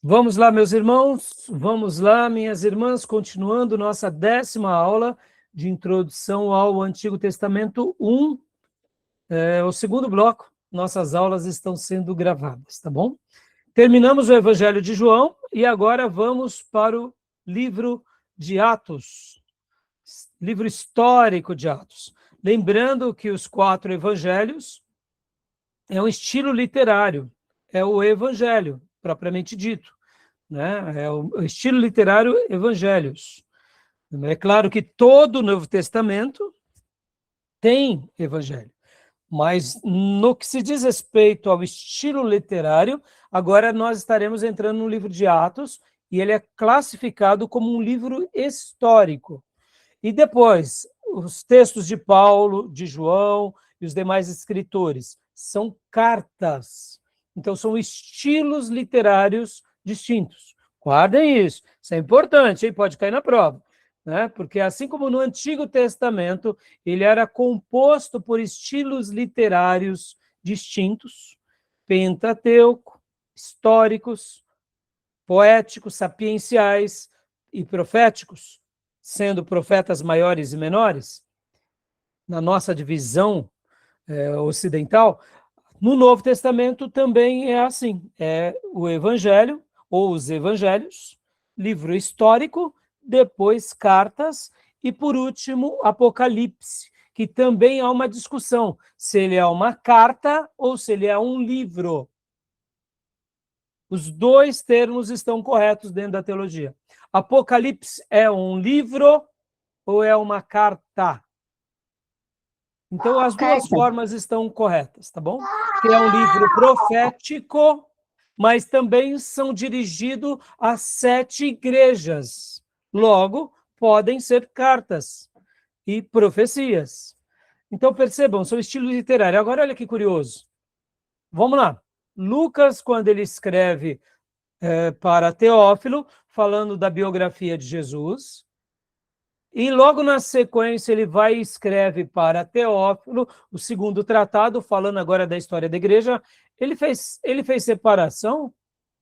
Vamos lá, meus irmãos, vamos lá, minhas irmãs, continuando nossa 10ª aula de introdução ao Antigo Testamento 1, o segundo bloco. Nossas aulas estão sendo gravadas, tá bom? Terminamos o Evangelho de João e agora vamos para o livro de Atos, livro histórico de Atos. Lembrando que os 4 evangelhos é um estilo literário, é o evangelho, propriamente dito. Né? É o estilo literário evangelhos. É claro que todo o Novo Testamento tem evangelho, mas no que se diz respeito ao estilo literário, agora nós estaremos entrando no livro de Atos, e ele é classificado como um livro histórico. E depois, os textos de Paulo, de João e os demais escritores são cartas. Então, são estilos literários distintos. Guardem isso é importante, hein? Pode cair na prova. Né? Porque assim como no Antigo Testamento, ele era composto por estilos literários distintos, Pentateuco, históricos, poéticos, sapienciais e proféticos, sendo profetas maiores e menores, na nossa divisão ocidental. No Novo Testamento também é assim, é o Evangelho, ou os Evangelhos, livro histórico, depois cartas, e por último, Apocalipse, que também há uma discussão, se ele é uma carta ou se ele é um livro. Os dois termos estão corretos dentro da teologia. Apocalipse é um livro ou é uma carta? Então, as duas formas estão corretas, tá bom? Que é um livro profético, mas também são dirigidos a 7 igrejas. Logo, podem ser cartas e profecias. Então, percebam, são estilos literários. Agora, olha que curioso. Vamos lá. Lucas, quando ele escreve para Teófilo, falando da biografia de Jesus, e logo na sequência ele vai e escreve para Teófilo, o segundo tratado, falando agora da história da igreja. Ele fez separação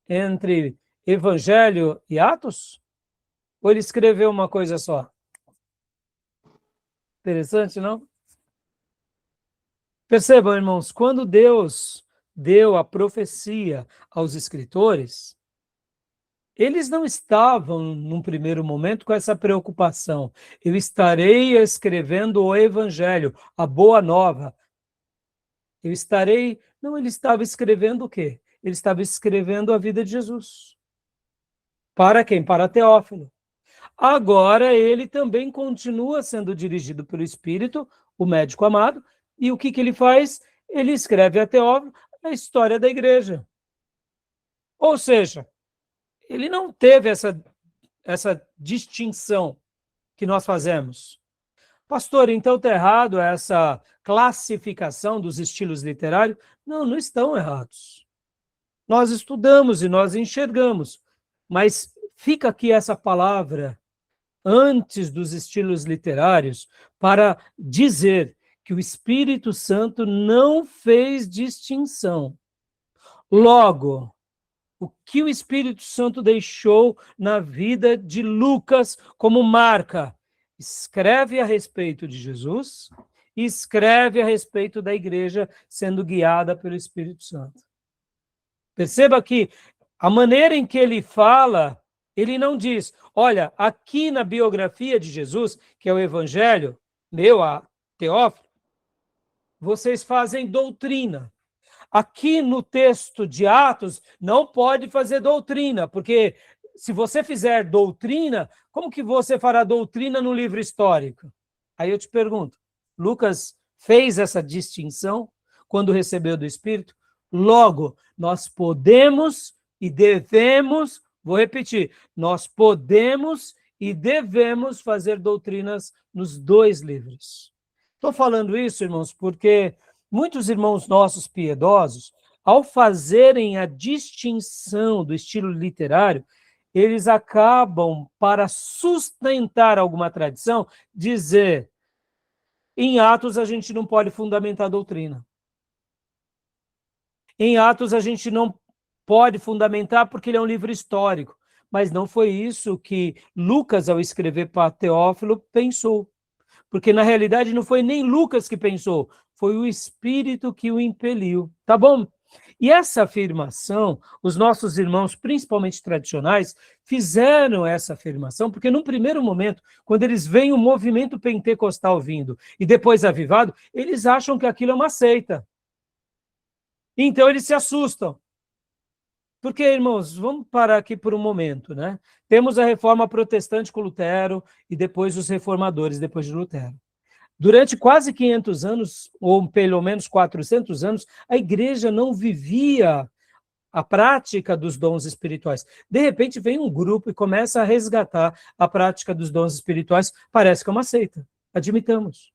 entre Evangelho e Atos? Ou ele escreveu uma coisa só? Interessante, não? Percebam, irmãos, quando Deus deu a profecia aos escritores, eles não estavam, num primeiro momento, com essa preocupação. Eu estarei escrevendo o Evangelho, a Boa Nova. Eu estarei... Não, ele estava escrevendo o quê? Ele estava escrevendo a vida de Jesus. Para quem? Para Teófilo. Agora ele também continua sendo dirigido pelo Espírito, o médico amado, e o que ele faz? Ele escreve a Teófilo a história da igreja. Ou seja, ele não teve essa distinção que nós fazemos. Pastor, então está errado essa classificação dos estilos literários? Não, não estão errados. Nós estudamos e nós enxergamos, mas fica aqui essa palavra antes dos estilos literários para dizer que o Espírito Santo não fez distinção. Logo, o que o Espírito Santo deixou na vida de Lucas como marca? Escreve a respeito de Jesus e escreve a respeito da igreja sendo guiada pelo Espírito Santo. Perceba que a maneira em que ele fala, ele não diz, olha, aqui na biografia de Jesus, que é o Evangelho, meu, a Teófilo, vocês fazem doutrina. Aqui no texto de Atos, não pode fazer doutrina, porque se você fizer doutrina, como que você fará doutrina no livro histórico? Aí eu te pergunto, Lucas fez essa distinção quando recebeu do Espírito? Logo, nós podemos e devemos, vou repetir, nós podemos e devemos fazer doutrinas nos 2 livros. Estou falando isso, irmãos, porque muitos irmãos nossos piedosos, ao fazerem a distinção do estilo literário, eles acabam, para sustentar alguma tradição, dizer, em Atos a gente não pode fundamentar a doutrina. Em Atos a gente não pode fundamentar porque ele é um livro histórico, mas não foi isso que Lucas, ao escrever para Teófilo, pensou. Porque, na realidade, não foi nem Lucas que pensou, foi o Espírito que o impeliu. Tá bom? E essa afirmação, os nossos irmãos, principalmente tradicionais, fizeram essa afirmação, porque num primeiro momento, quando eles veem o movimento pentecostal vindo e depois avivado, eles acham que aquilo é uma seita. Então eles se assustam. Porque, irmãos, vamos parar aqui por um momento, né? Temos a reforma protestante com Lutero e depois os reformadores, depois de Lutero. Durante quase 500 anos, ou pelo menos 400 anos, a igreja não vivia a prática dos dons espirituais. De repente vem um grupo e começa a resgatar a prática dos dons espirituais, parece que é uma seita, admitamos.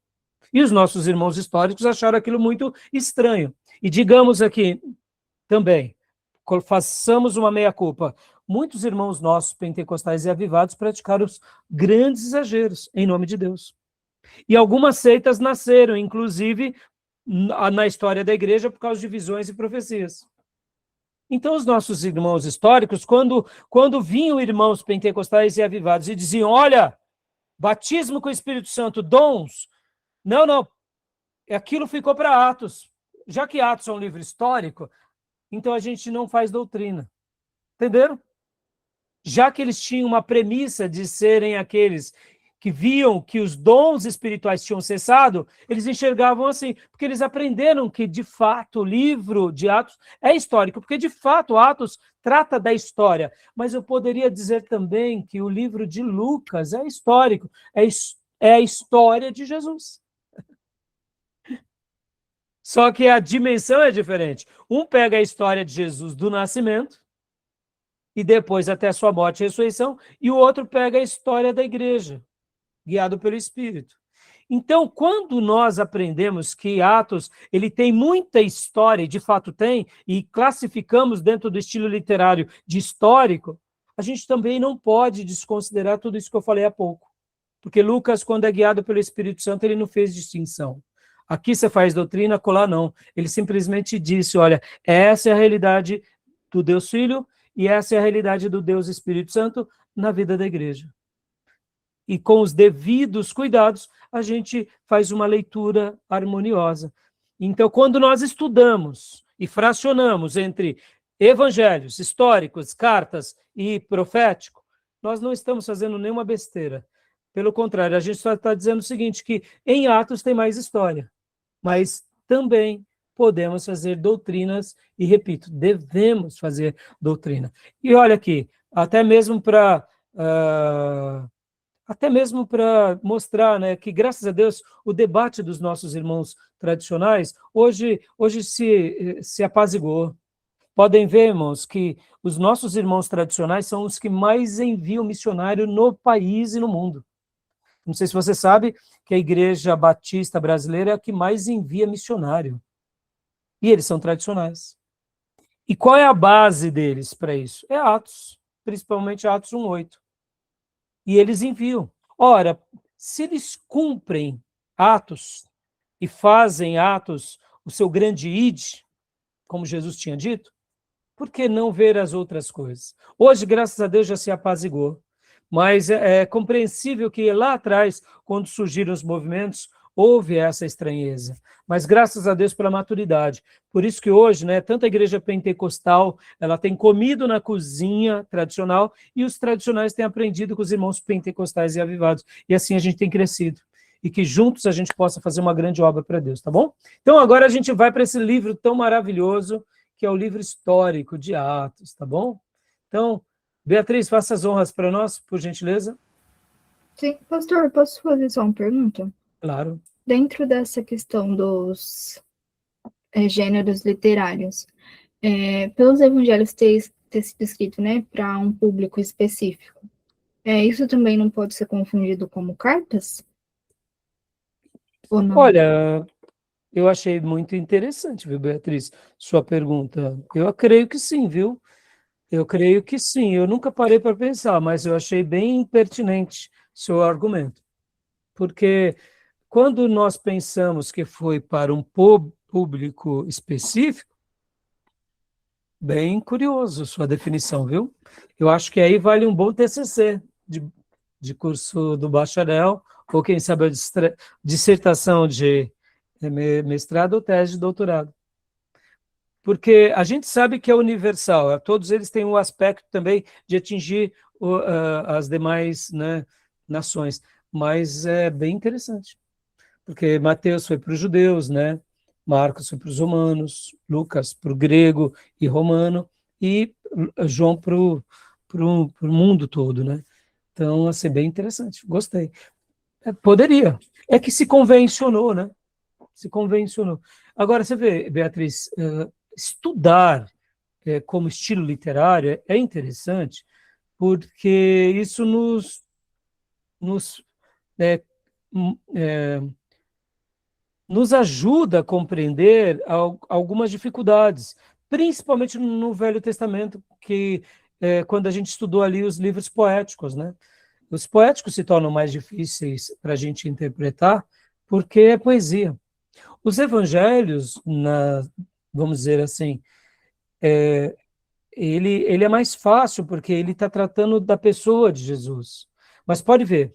E os nossos irmãos históricos acharam aquilo muito estranho. E digamos aqui também, façamos uma meia-culpa. Muitos irmãos nossos pentecostais e avivados praticaram os grandes exageros em nome de Deus. E algumas seitas nasceram, inclusive, na história da igreja por causa de visões e profecias. Então, os nossos irmãos históricos, quando vinham irmãos pentecostais e avivados e diziam, olha, batismo com o Espírito Santo, dons, não, aquilo ficou para Atos. Já que Atos é um livro histórico, então a gente não faz doutrina. Entenderam? Já que eles tinham uma premissa de serem aqueles que viam que os dons espirituais tinham cessado, eles enxergavam assim, porque eles aprenderam que, de fato, o livro de Atos é histórico, porque, de fato, Atos trata da história, mas eu poderia dizer também que o livro de Lucas é histórico, é a história de Jesus. Só que a dimensão é diferente. Um pega a história de Jesus do nascimento, e depois até a sua morte e ressurreição, e o outro pega a história da igreja, guiado pelo Espírito. Então, quando nós aprendemos que Atos ele tem muita história, e de fato tem, e classificamos dentro do estilo literário de histórico, a gente também não pode desconsiderar tudo isso que eu falei há pouco. Porque Lucas, quando é guiado pelo Espírito Santo, ele não fez distinção. Aqui você faz doutrina, acolá não. Ele simplesmente disse, olha, essa é a realidade do Deus Filho e essa é a realidade do Deus Espírito Santo na vida da igreja. E com os devidos cuidados, a gente faz uma leitura harmoniosa. Então, quando nós estudamos e fracionamos entre evangelhos, históricos, cartas e profético, nós não estamos fazendo nenhuma besteira. Pelo contrário, a gente só está dizendo o seguinte, que em Atos tem mais história, mas também podemos fazer doutrinas, e repito, devemos fazer doutrina. E olha aqui, até mesmo para mostrar, né, que, graças a Deus, o debate dos nossos irmãos tradicionais hoje se apaziguou. Podem ver, irmãos, que os nossos irmãos tradicionais são os que mais enviam missionário no país e no mundo. Não sei se você sabe que a Igreja Batista Brasileira é a que mais envia missionário. E eles são tradicionais. E qual é a base deles para isso? É Atos, principalmente Atos 1:8. E eles enviam. Ora, se eles cumprem Atos e fazem Atos o seu grande id, como Jesus tinha dito, por que não ver as outras coisas? Hoje, graças a Deus, já se apaziguou. Mas é compreensível que lá atrás, quando surgiram os movimentos, houve essa estranheza. Mas graças a Deus pela maturidade. Por isso que hoje, né, tanto a igreja pentecostal, ela tem comido na cozinha tradicional e os tradicionais têm aprendido com os irmãos pentecostais e avivados. E assim a gente tem crescido. E que juntos a gente possa fazer uma grande obra para Deus, tá bom? Então agora a gente vai para esse livro tão maravilhoso, que é o livro histórico de Atos, tá bom? Então, Beatriz, faça as honras para nós, por gentileza. Sim, pastor, posso fazer só uma pergunta? Claro. Dentro dessa questão dos gêneros literários, pelos evangelhos ter sido escrito, né, para um público específico, isso também não pode ser confundido como cartas? Ou não? Olha, eu achei muito interessante, viu, Beatriz, sua pergunta. Eu creio que sim, viu? Eu creio que sim. Eu nunca parei para pensar, mas eu achei bem pertinente seu argumento. Porque quando nós pensamos que foi para um público específico, Bem curioso sua definição, viu? Eu acho que aí vale um bom TCC de curso do bacharel, ou quem sabe a dissertação de mestrado ou tese de doutorado. Porque a gente sabe que é universal, todos eles têm um aspecto também de atingir as demais, né, nações, mas é bem interessante, porque Mateus foi para os judeus, né? Marcos foi para os romanos, Lucas para o grego e romano, e João para o mundo todo, né? Então, assim, bem interessante, gostei. Poderia, é que se convencionou, né? Se convencionou. Agora, você vê, Beatriz, estudar como estilo literário é interessante, porque isso nos, é, é, nos ajuda a compreender algumas dificuldades, principalmente no Velho Testamento, que quando a gente estudou ali os livros poéticos, né? Os poéticos se tornam mais difíceis para a gente interpretar, porque é poesia. Os evangelhos, vamos dizer assim, ele é mais fácil, porque ele está tratando da pessoa de Jesus. Mas pode ver,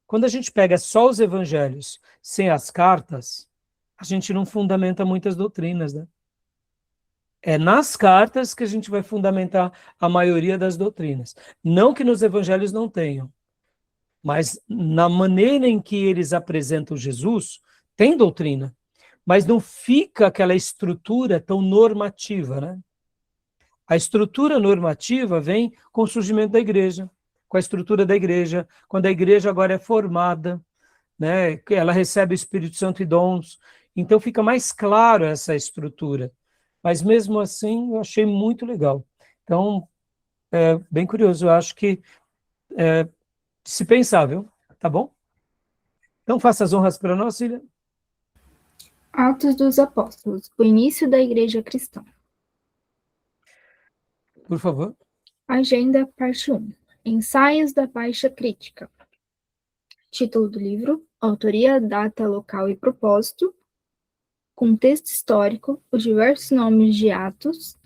quando a gente pega só os evangelhos, sem as cartas, a gente não fundamenta muitas doutrinas, né? É nas cartas que a gente vai fundamentar a maioria das doutrinas. Não que nos evangelhos não tenham, mas na maneira em que eles apresentam Jesus, tem doutrina, mas não fica aquela estrutura tão normativa, né? A estrutura normativa vem com o surgimento da igreja, com a estrutura da igreja, quando a igreja agora é formada, né? Ela recebe o Espírito Santo e dons, então fica mais claro essa estrutura. Mas mesmo assim, eu achei muito legal. Então, é bem curioso, eu acho que se pensar, viu? Tá bom? Então, faça as honras para nós, filha. Atos dos Apóstolos, o início da Igreja Cristã. Por favor. Agenda, parte 1. Ensaios da Baixa Crítica. Título do livro, autoria, data, local e propósito, contexto histórico, os diversos nomes de Atos,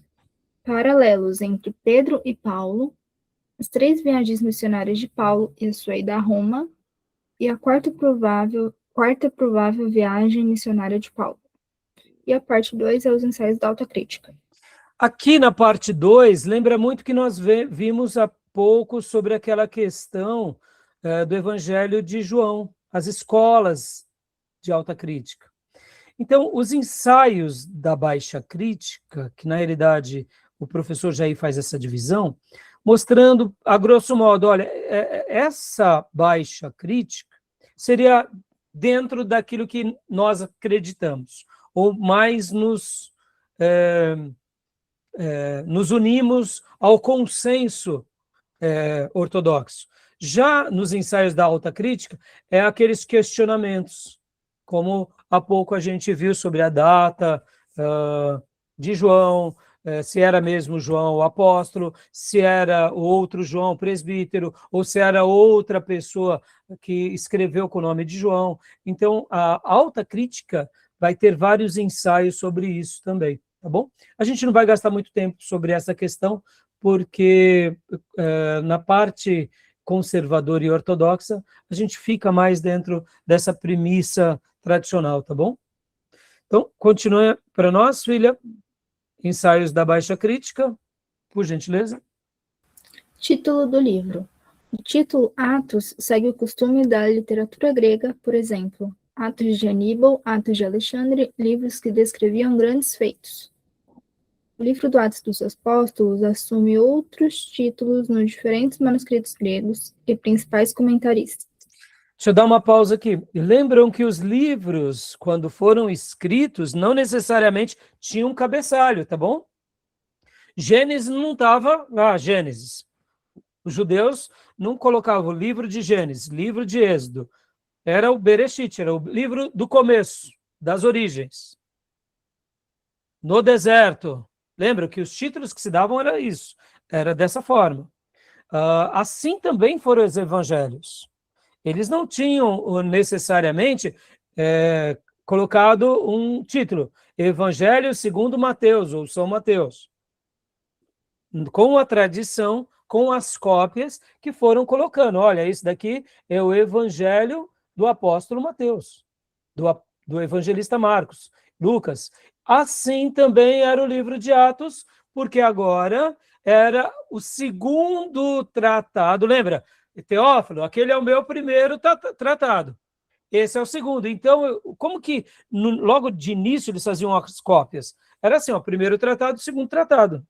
paralelos entre Pedro e Paulo, as 3 viagens missionárias de Paulo e a sua ida a Roma, e a quarta provável viagem missionária de Paulo. E a parte 2 é os ensaios da autocrítica. Aqui na parte 2, lembra muito que nós vimos há pouco sobre aquela questão do Evangelho de João, as escolas de alta crítica. Então, os ensaios da baixa crítica, que na realidade o professor Jair faz essa divisão, mostrando, a grosso modo, olha, essa baixa crítica seria dentro daquilo que nós acreditamos, ou mais nos unimos ao consenso ortodoxo. Já nos ensaios da alta crítica, é aqueles questionamentos, como há pouco a gente viu sobre a data de João, se era mesmo João o apóstolo, se era o outro João presbítero, ou se era outra pessoa que escreveu com o nome de João. Então, a alta crítica vai ter vários ensaios sobre isso também, tá bom? A gente não vai gastar muito tempo sobre essa questão, porque na parte conservadora e ortodoxa, a gente fica mais dentro dessa premissa tradicional, tá bom? Então, continua para nós, filha, ensaios da baixa crítica, por gentileza. Título do livro. O título Atos segue o costume da literatura grega, por exemplo, Atos de Aníbal, Atos de Alexandre, livros que descreviam grandes feitos. O livro do Atos dos Apóstolos assume outros títulos nos diferentes manuscritos gregos e principais comentaristas. Deixa eu dar uma pausa aqui. Lembram que os livros, quando foram escritos, não necessariamente tinham um cabeçalho, tá bom? Gênesis não estava Gênesis. Os judeus não colocavam o livro de Gênesis, livro de Êxodo. Era o Bereshit, era o livro do começo, das origens. No deserto. Lembra que os títulos que se davam era isso, era dessa forma. Assim também foram os evangelhos. Eles não tinham necessariamente colocado um título, Evangelho segundo Mateus, ou São Mateus. com a tradição, com as cópias que foram colocando. Olha, isso daqui é o Evangelho do apóstolo Mateus, do evangelista Marcos, Lucas. Assim também era o livro de Atos, porque agora era o segundo tratado. Lembra? Teófilo, aquele é o meu primeiro tratado. Esse é o segundo. Então, como que logo de início eles faziam as cópias? Era assim, ó, primeiro tratado, segundo tratado.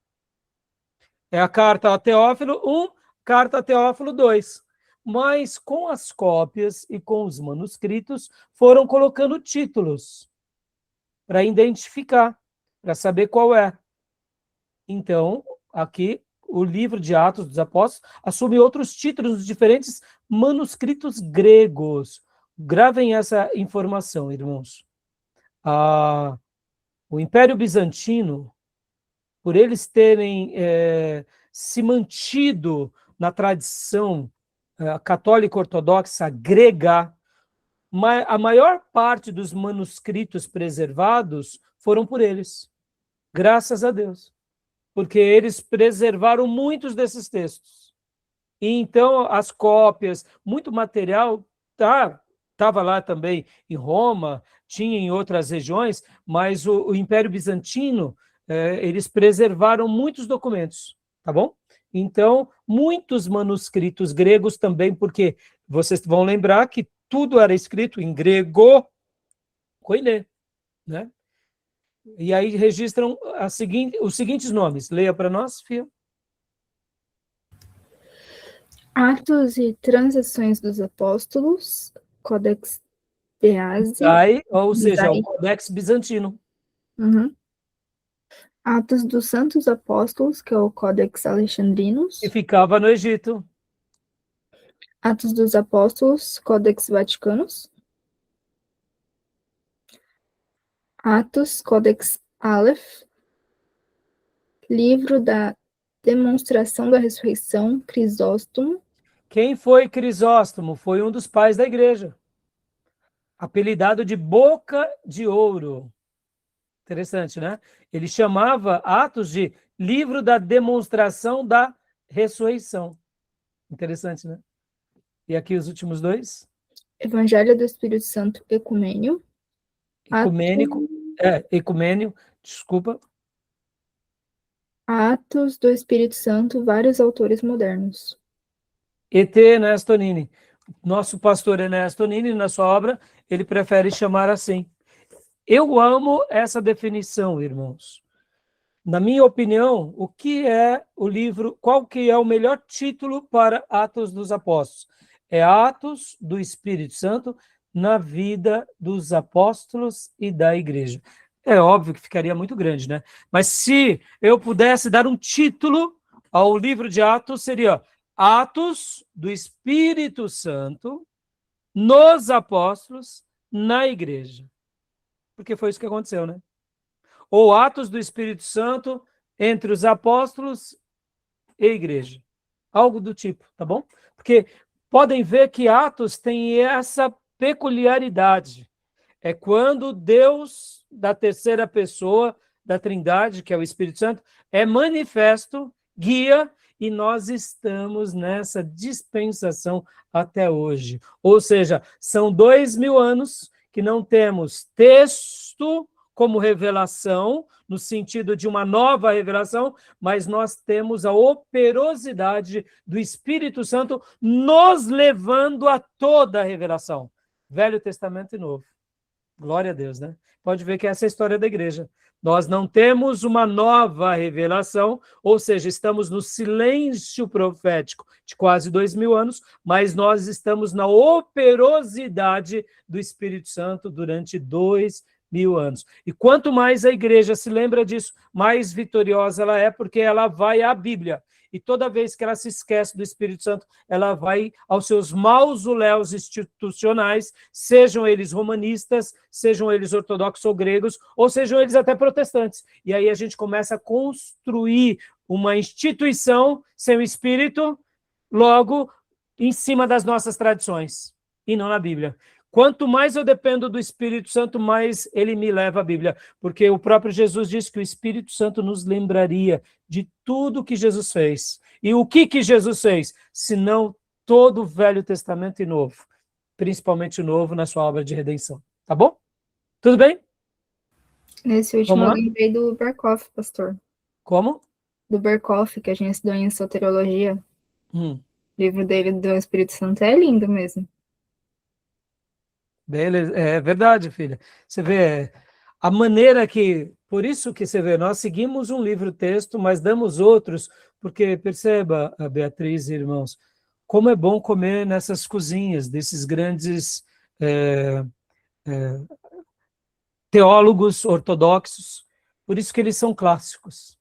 É a carta a Teófilo 1, carta a Teófilo 2. Mas com as cópias e com os manuscritos foram colocando títulos para identificar, para saber qual é. Então, aqui o livro de Atos dos Apóstolos assume outros títulos nos diferentes manuscritos gregos. Gravem essa informação, irmãos. O Império Bizantino, por eles terem se mantido na tradição católica ortodoxa grega, a maior parte dos manuscritos preservados foram por eles, graças a Deus, porque eles preservaram muitos desses textos. E então as cópias, muito material estava lá também em Roma, tinha em outras regiões, mas o Império Bizantino, eles preservaram muitos documentos, tá bom? Então, muitos manuscritos gregos também, porque vocês vão lembrar que tudo era escrito em grego, koiné, né? E aí registram os seguintes nomes. Leia para nós, Fia. Atos e Transações dos Apóstolos, Codex Beazi. Ou seja, o Codex Bizantino. Uhum. Atos dos Santos Apóstolos, que é o Codex Alexandrinus. Que ficava no Egito. Atos dos Apóstolos, Codex Vaticanus. Atos, Codex Aleph. Livro da Demonstração da Ressurreição, Crisóstomo. Quem foi Crisóstomo? Foi um dos pais da igreja, apelidado de Boca de Ouro. Interessante, né? Ele chamava Atos de livro da demonstração da ressurreição. Interessante, né? E aqui os últimos dois? Evangelho do Espírito Santo Ecumênio. Ecumênio, desculpa. Atos do Espírito Santo, vários autores modernos. E.T. Ernesto Nini. Nosso pastor Ernesto Nini, na sua obra, ele prefere chamar assim. Eu amo essa definição, irmãos. Na minha opinião, o que é o livro, qual que é o melhor título para Atos dos Apóstolos? É Atos do Espírito Santo na vida dos apóstolos e da igreja. É óbvio que ficaria muito grande, né? Mas se eu pudesse dar um título ao livro de Atos, seria Atos do Espírito Santo nos apóstolos, na igreja. Porque foi isso que aconteceu, né? Ou Atos do Espírito Santo entre os apóstolos e a igreja. Algo do tipo, tá bom? Porque podem ver que Atos tem essa peculiaridade. É quando Deus, da terceira pessoa da Trindade, que é o Espírito Santo, é manifesto, guia, e nós estamos nessa dispensação até hoje. Ou seja, são 2000 anos que não temos texto como revelação, no sentido de uma nova revelação, mas nós temos a operosidade do Espírito Santo nos levando a toda a revelação. Velho Testamento e Novo. Glória a Deus, né? Pode ver que essa é a história da igreja. Nós não temos uma nova revelação, ou seja, estamos no silêncio profético de quase 2000 anos, mas nós estamos na operosidade do Espírito Santo durante 2000 anos. E quanto mais a igreja se lembra disso, mais vitoriosa ela é, porque ela vai à Bíblia. E toda vez que ela se esquece do Espírito Santo, ela vai aos seus mausoléus institucionais, sejam eles romanistas, sejam eles ortodoxos ou gregos, ou sejam eles até protestantes. E aí a gente começa a construir uma instituição sem o Espírito, logo em cima das nossas tradições, e não na Bíblia. Quanto mais eu dependo do Espírito Santo, mais ele me leva à Bíblia, porque o próprio Jesus disse que o Espírito Santo nos lembraria de tudo que Jesus fez. E o que Jesus fez? Senão todo o Velho Testamento e Novo, principalmente o Novo na sua obra de redenção. Tá bom? Tudo bem? Nesse último eu lembrei do Berkoff, pastor. Como? Do Berkoff, que a gente estudou em soteriologia. O livro dele do Espírito Santo é lindo mesmo. Beleza, é verdade, filha. Você vê a maneira que, por isso que você vê, nós seguimos um livro-texto, mas damos outros, porque perceba, Beatriz e irmãos, como é bom comer nessas cozinhas desses grandes teólogos ortodoxos, por isso que eles são clássicos.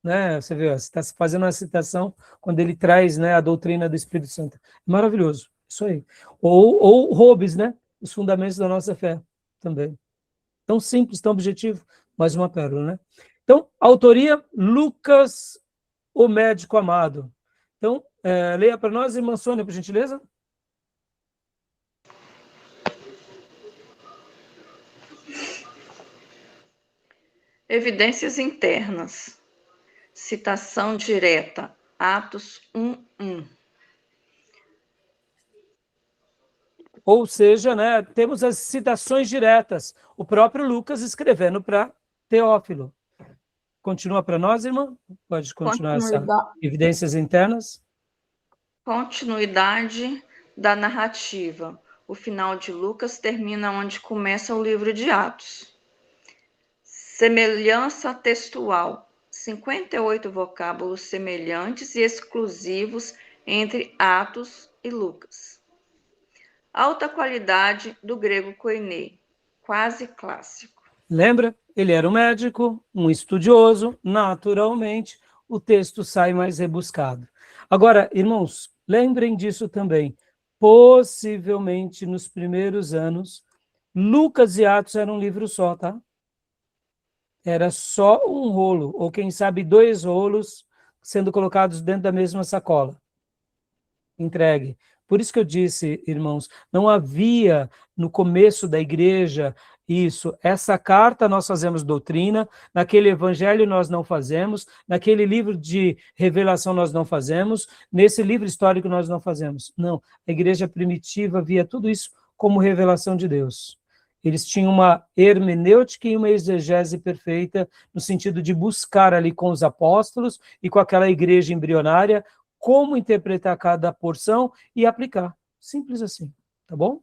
Né? Você vê, você está fazendo uma citação quando ele traz, né, a doutrina do Espírito Santo. Maravilhoso, isso aí. Ou Hobbes, né? Os fundamentos da nossa fé também. Tão simples, tão objetivo, mais uma pérola, né? Então, autoria, Lucas, o médico amado. Então, leia para nós, irmã Sônia, por gentileza. Evidências internas. Citação direta. Atos 1:1. Ou seja, né, temos as citações diretas. O próprio Lucas escrevendo para Teófilo. Continua para nós, irmã? Pode continuar essas evidências internas. Continuidade da narrativa. O final de Lucas termina onde começa o livro de Atos. Semelhança textual. 58 vocábulos semelhantes e exclusivos entre Atos e Lucas. Alta qualidade do grego koiné, quase clássico. Lembra? Ele era um médico, um estudioso, naturalmente, o texto sai mais rebuscado. Agora, irmãos, lembrem disso também. Possivelmente, nos primeiros anos, Lucas e Atos eram um livro só, tá? Era só um rolo, ou quem sabe 2 rolos sendo colocados dentro da mesma sacola. Entregue. Por isso que eu disse, irmãos, não havia no começo da igreja isso. Essa carta nós fazemos doutrina, naquele evangelho nós não fazemos, naquele livro de revelação nós não fazemos, nesse livro histórico nós não fazemos. Não, a igreja primitiva via tudo isso como revelação de Deus. Eles tinham uma hermenêutica e uma exegese perfeita, no sentido de buscar ali com os apóstolos e com aquela igreja embrionária como interpretar cada porção e aplicar. Simples assim, tá bom?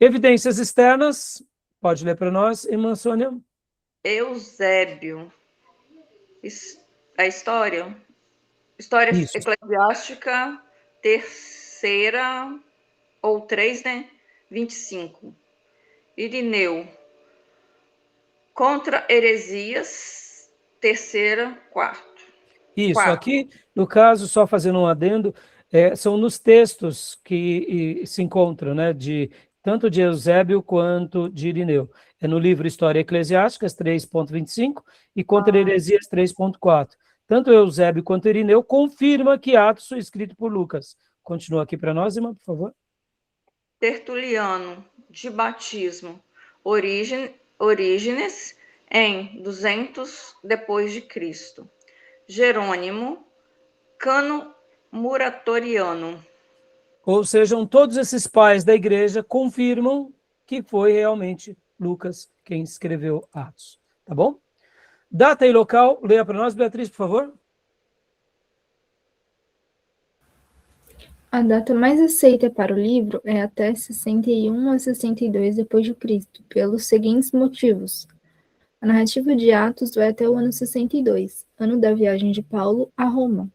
Evidências externas, pode ler para nós, irmã Sônia. Eusébio. A história? História Isso. eclesiástica, 3ª, ou 3, né? 25. Irineu. Contra heresias, 3ª, 4. Isso, aqui, no caso, só fazendo um adendo, são nos textos que se encontram, né, tanto de Eusébio quanto de Irineu. É no livro História Eclesiástica, 3.25, e Contra Heresias, 3.4. Tanto Eusébio quanto Irineu confirma que Atos foi escrito por Lucas. Continua aqui para nós, irmã, por favor. Tertuliano, de batismo, Orígenes, em 200 depois de Cristo. Jerônimo, cano muratoriano. Ou seja, todos esses pais da igreja confirmam que foi realmente Lucas quem escreveu Atos. Tá bom? Data e local, leia para nós, Beatriz, por favor. A data mais aceita para o livro é até 61 a 62 depois de Cristo, pelos seguintes motivos. A narrativa de Atos vai até o ano 62, ano da viagem de Paulo a Roma.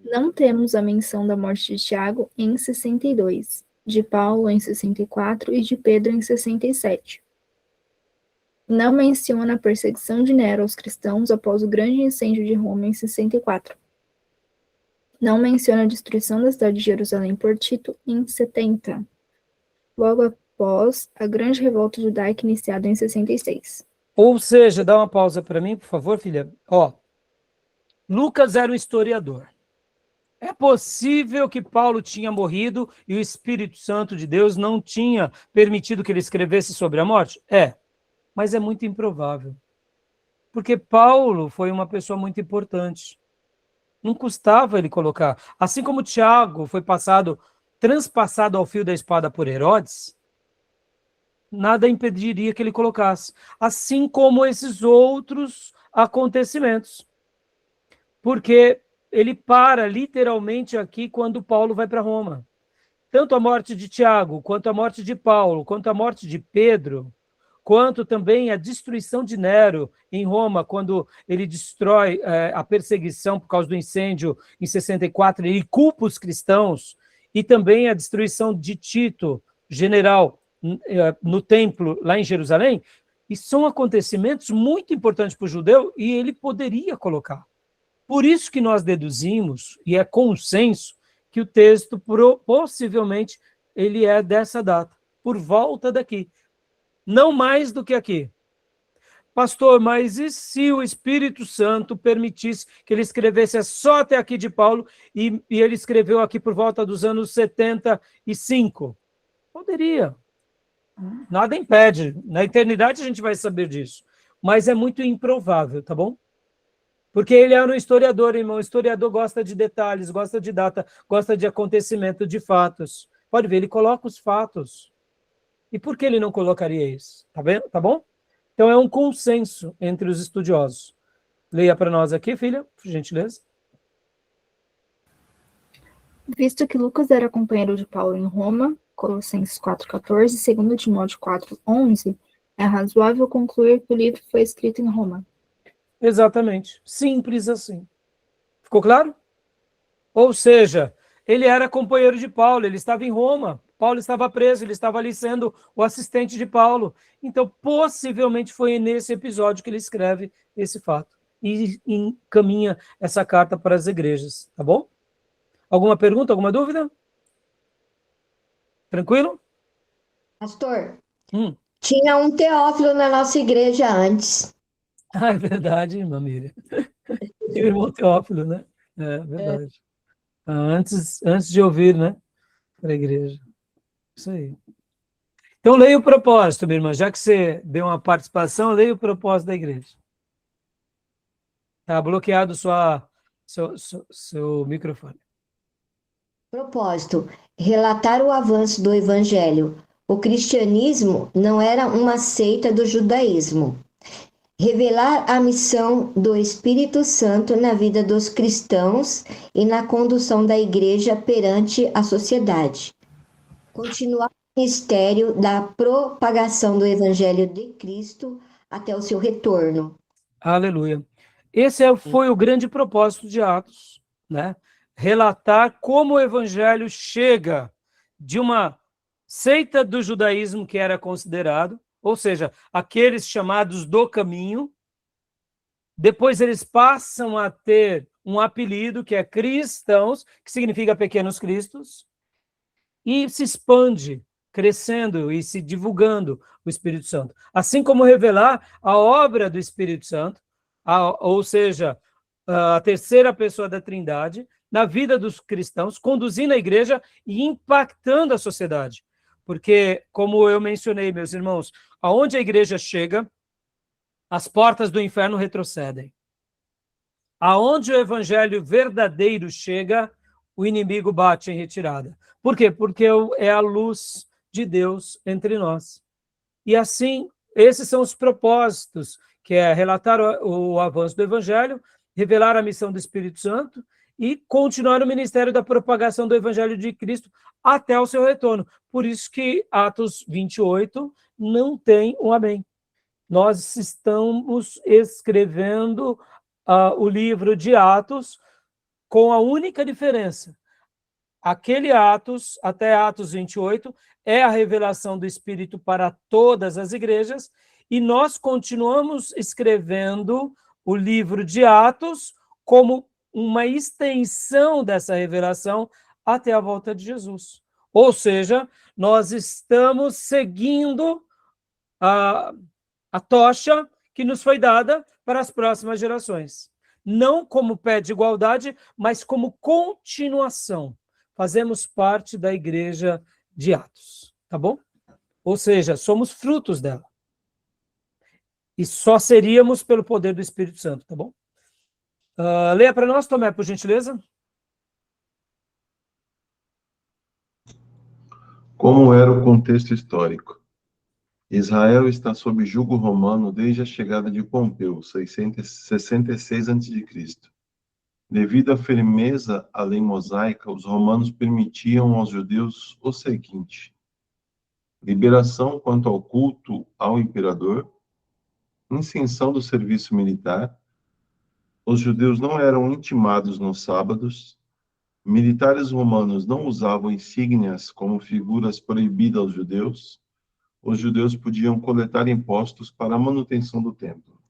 Não temos a menção da morte de Tiago em 62, de Paulo em 64 e de Pedro em 67. Não menciona a perseguição de Nero aos cristãos após o grande incêndio de Roma em 64. Não menciona a destruição da cidade de Jerusalém por Tito em 70, logo após a grande revolta judaica iniciada em 66. Ou seja, dá uma pausa para mim, por favor, filha. Lucas era um historiador. É possível que Paulo tinha morrido e o Espírito Santo de Deus não tinha permitido que ele escrevesse sobre a morte? É, mas é muito improvável. Porque Paulo foi uma pessoa muito importante. Não custava ele colocar. Assim como Tiago foi transpassado ao fio da espada por Herodes, nada impediria que ele colocasse. Assim como esses outros acontecimentos. Porque ele para literalmente aqui quando Paulo vai para Roma. Tanto a morte de Tiago, quanto a morte de Paulo, quanto a morte de Pedro, quanto também a destruição de Nero em Roma, quando ele destrói a perseguição por causa do incêndio em 64, ele culpa os cristãos, e também a destruição de Tito, general, no templo lá em Jerusalém, e são acontecimentos muito importantes para o judeu, e ele poderia colocar. Por isso que nós deduzimos, e é consenso, que o texto possivelmente ele é dessa data, por volta daqui. Não mais do que aqui. Pastor, mas e se o Espírito Santo permitisse que ele escrevesse só até aqui de Paulo e ele escreveu aqui por volta dos anos 75? Poderia. Nada impede. Na eternidade a gente vai saber disso. Mas é muito improvável, tá bom? Porque ele era um historiador, irmão. O historiador gosta de detalhes, gosta de data, gosta de acontecimento, de fatos. Pode ver, ele coloca os fatos. E por que ele não colocaria isso? Tá vendo? Tá bom? Então é um consenso entre os estudiosos. Leia para nós aqui, filha, por gentileza. Visto que Lucas era companheiro de Paulo em Roma, Colossenses 4,14, segundo Timóteo 4,11, é razoável concluir que o livro foi escrito em Roma. Exatamente. Simples assim. Ficou claro? Ou seja, ele era companheiro de Paulo, ele estava em Roma. Paulo estava preso, ele estava ali sendo o assistente de Paulo. Então, possivelmente foi nesse episódio que ele escreve esse fato e encaminha essa carta para as igrejas, tá bom? Alguma pergunta, alguma dúvida? Tranquilo? Pastor, tinha um Teófilo na nossa igreja antes. Ah, é verdade, irmã Miriam. E o irmão Teófilo, né? É verdade. Antes de ouvir, né? Para a igreja. Isso aí. Então, leia o propósito, minha irmã. Já que você deu uma participação, leia o propósito da igreja. Está bloqueado seu microfone. Propósito: relatar o avanço do evangelho. O cristianismo não era uma seita do judaísmo. Revelar a missão do Espírito Santo na vida dos cristãos e na condução da igreja perante a sociedade. Continuar o ministério da propagação do evangelho de Cristo até o seu retorno. Aleluia. Esse foi o grande propósito de Atos, né? Relatar como o evangelho chega de uma seita do judaísmo que era considerado, ou seja, aqueles chamados do caminho, depois eles passam a ter um apelido que é cristãos, que significa pequenos cristos, e se expande, crescendo e se divulgando o Espírito Santo. Assim como revelar a obra do Espírito Santo, ou seja, a terceira pessoa da Trindade, na vida dos cristãos, conduzindo a igreja e impactando a sociedade. Porque, como eu mencionei, meus irmãos, aonde a igreja chega, as portas do inferno retrocedem. Aonde o evangelho verdadeiro chega, o inimigo bate em retirada. Por quê? Porque é a luz de Deus entre nós. E assim, esses são os propósitos, que é relatar o avanço do evangelho, revelar a missão do Espírito Santo e continuar o ministério da propagação do evangelho de Cristo até o seu retorno. Por isso que Atos 28 não tem um amém. Nós estamos escrevendo o livro de Atos com a única diferença. Aquele Atos, até Atos 28, é a revelação do Espírito para todas as igrejas, e nós continuamos escrevendo o livro de Atos como uma extensão dessa revelação até a volta de Jesus. Ou seja, nós estamos seguindo a tocha que nos foi dada para as próximas gerações. não como pé de igualdade, mas como continuação. Fazemos parte da igreja de Atos, tá bom? Ou seja, somos frutos dela. E só seríamos pelo poder do Espírito Santo, tá bom? Leia para nós, Tomé, por gentileza. Como era o contexto histórico? Israel está sob jugo romano desde a chegada de Pompeu, 666 a.C. Devido à firmeza à lei mosaica, os romanos permitiam aos judeus o seguinte: liberação quanto ao culto ao imperador, isenção do serviço militar, os judeus não eram intimados nos sábados, militares romanos não usavam insígnias como figuras proibidas aos judeus, os judeus podiam coletar impostos para a manutenção do templo.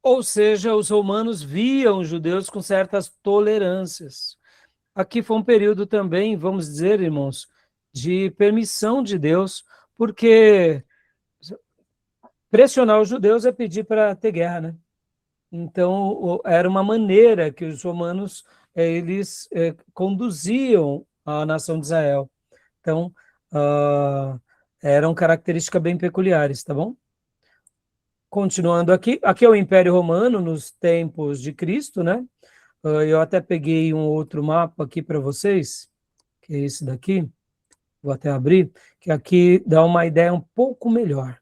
Ou seja, os romanos viam os judeus com certas tolerâncias. Aqui foi um período também, vamos dizer, irmãos, de permissão de Deus, porque pressionar os judeus é pedir para ter guerra, né? Então, era uma maneira que os romanos eles conduziam a nação de Israel. Então, eram características bem peculiares, tá bom? Continuando aqui é o Império Romano nos tempos de Cristo, né? Eu até peguei um outro mapa aqui para vocês, que é esse daqui, vou até abrir, que aqui dá uma ideia um pouco melhor,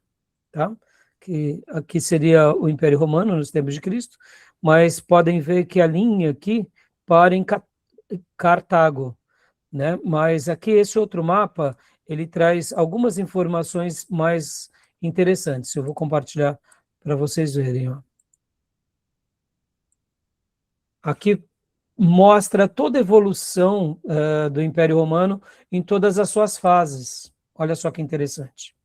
tá? Que aqui seria o Império Romano nos tempos de Cristo, mas podem ver que a linha aqui para em Cartago, né? Mas aqui esse outro mapa, ele traz algumas informações mais interessantes. Eu vou compartilhar para vocês verem, ó. Aqui mostra toda a evolução do Império Romano em todas as suas fases. Olha só que interessante.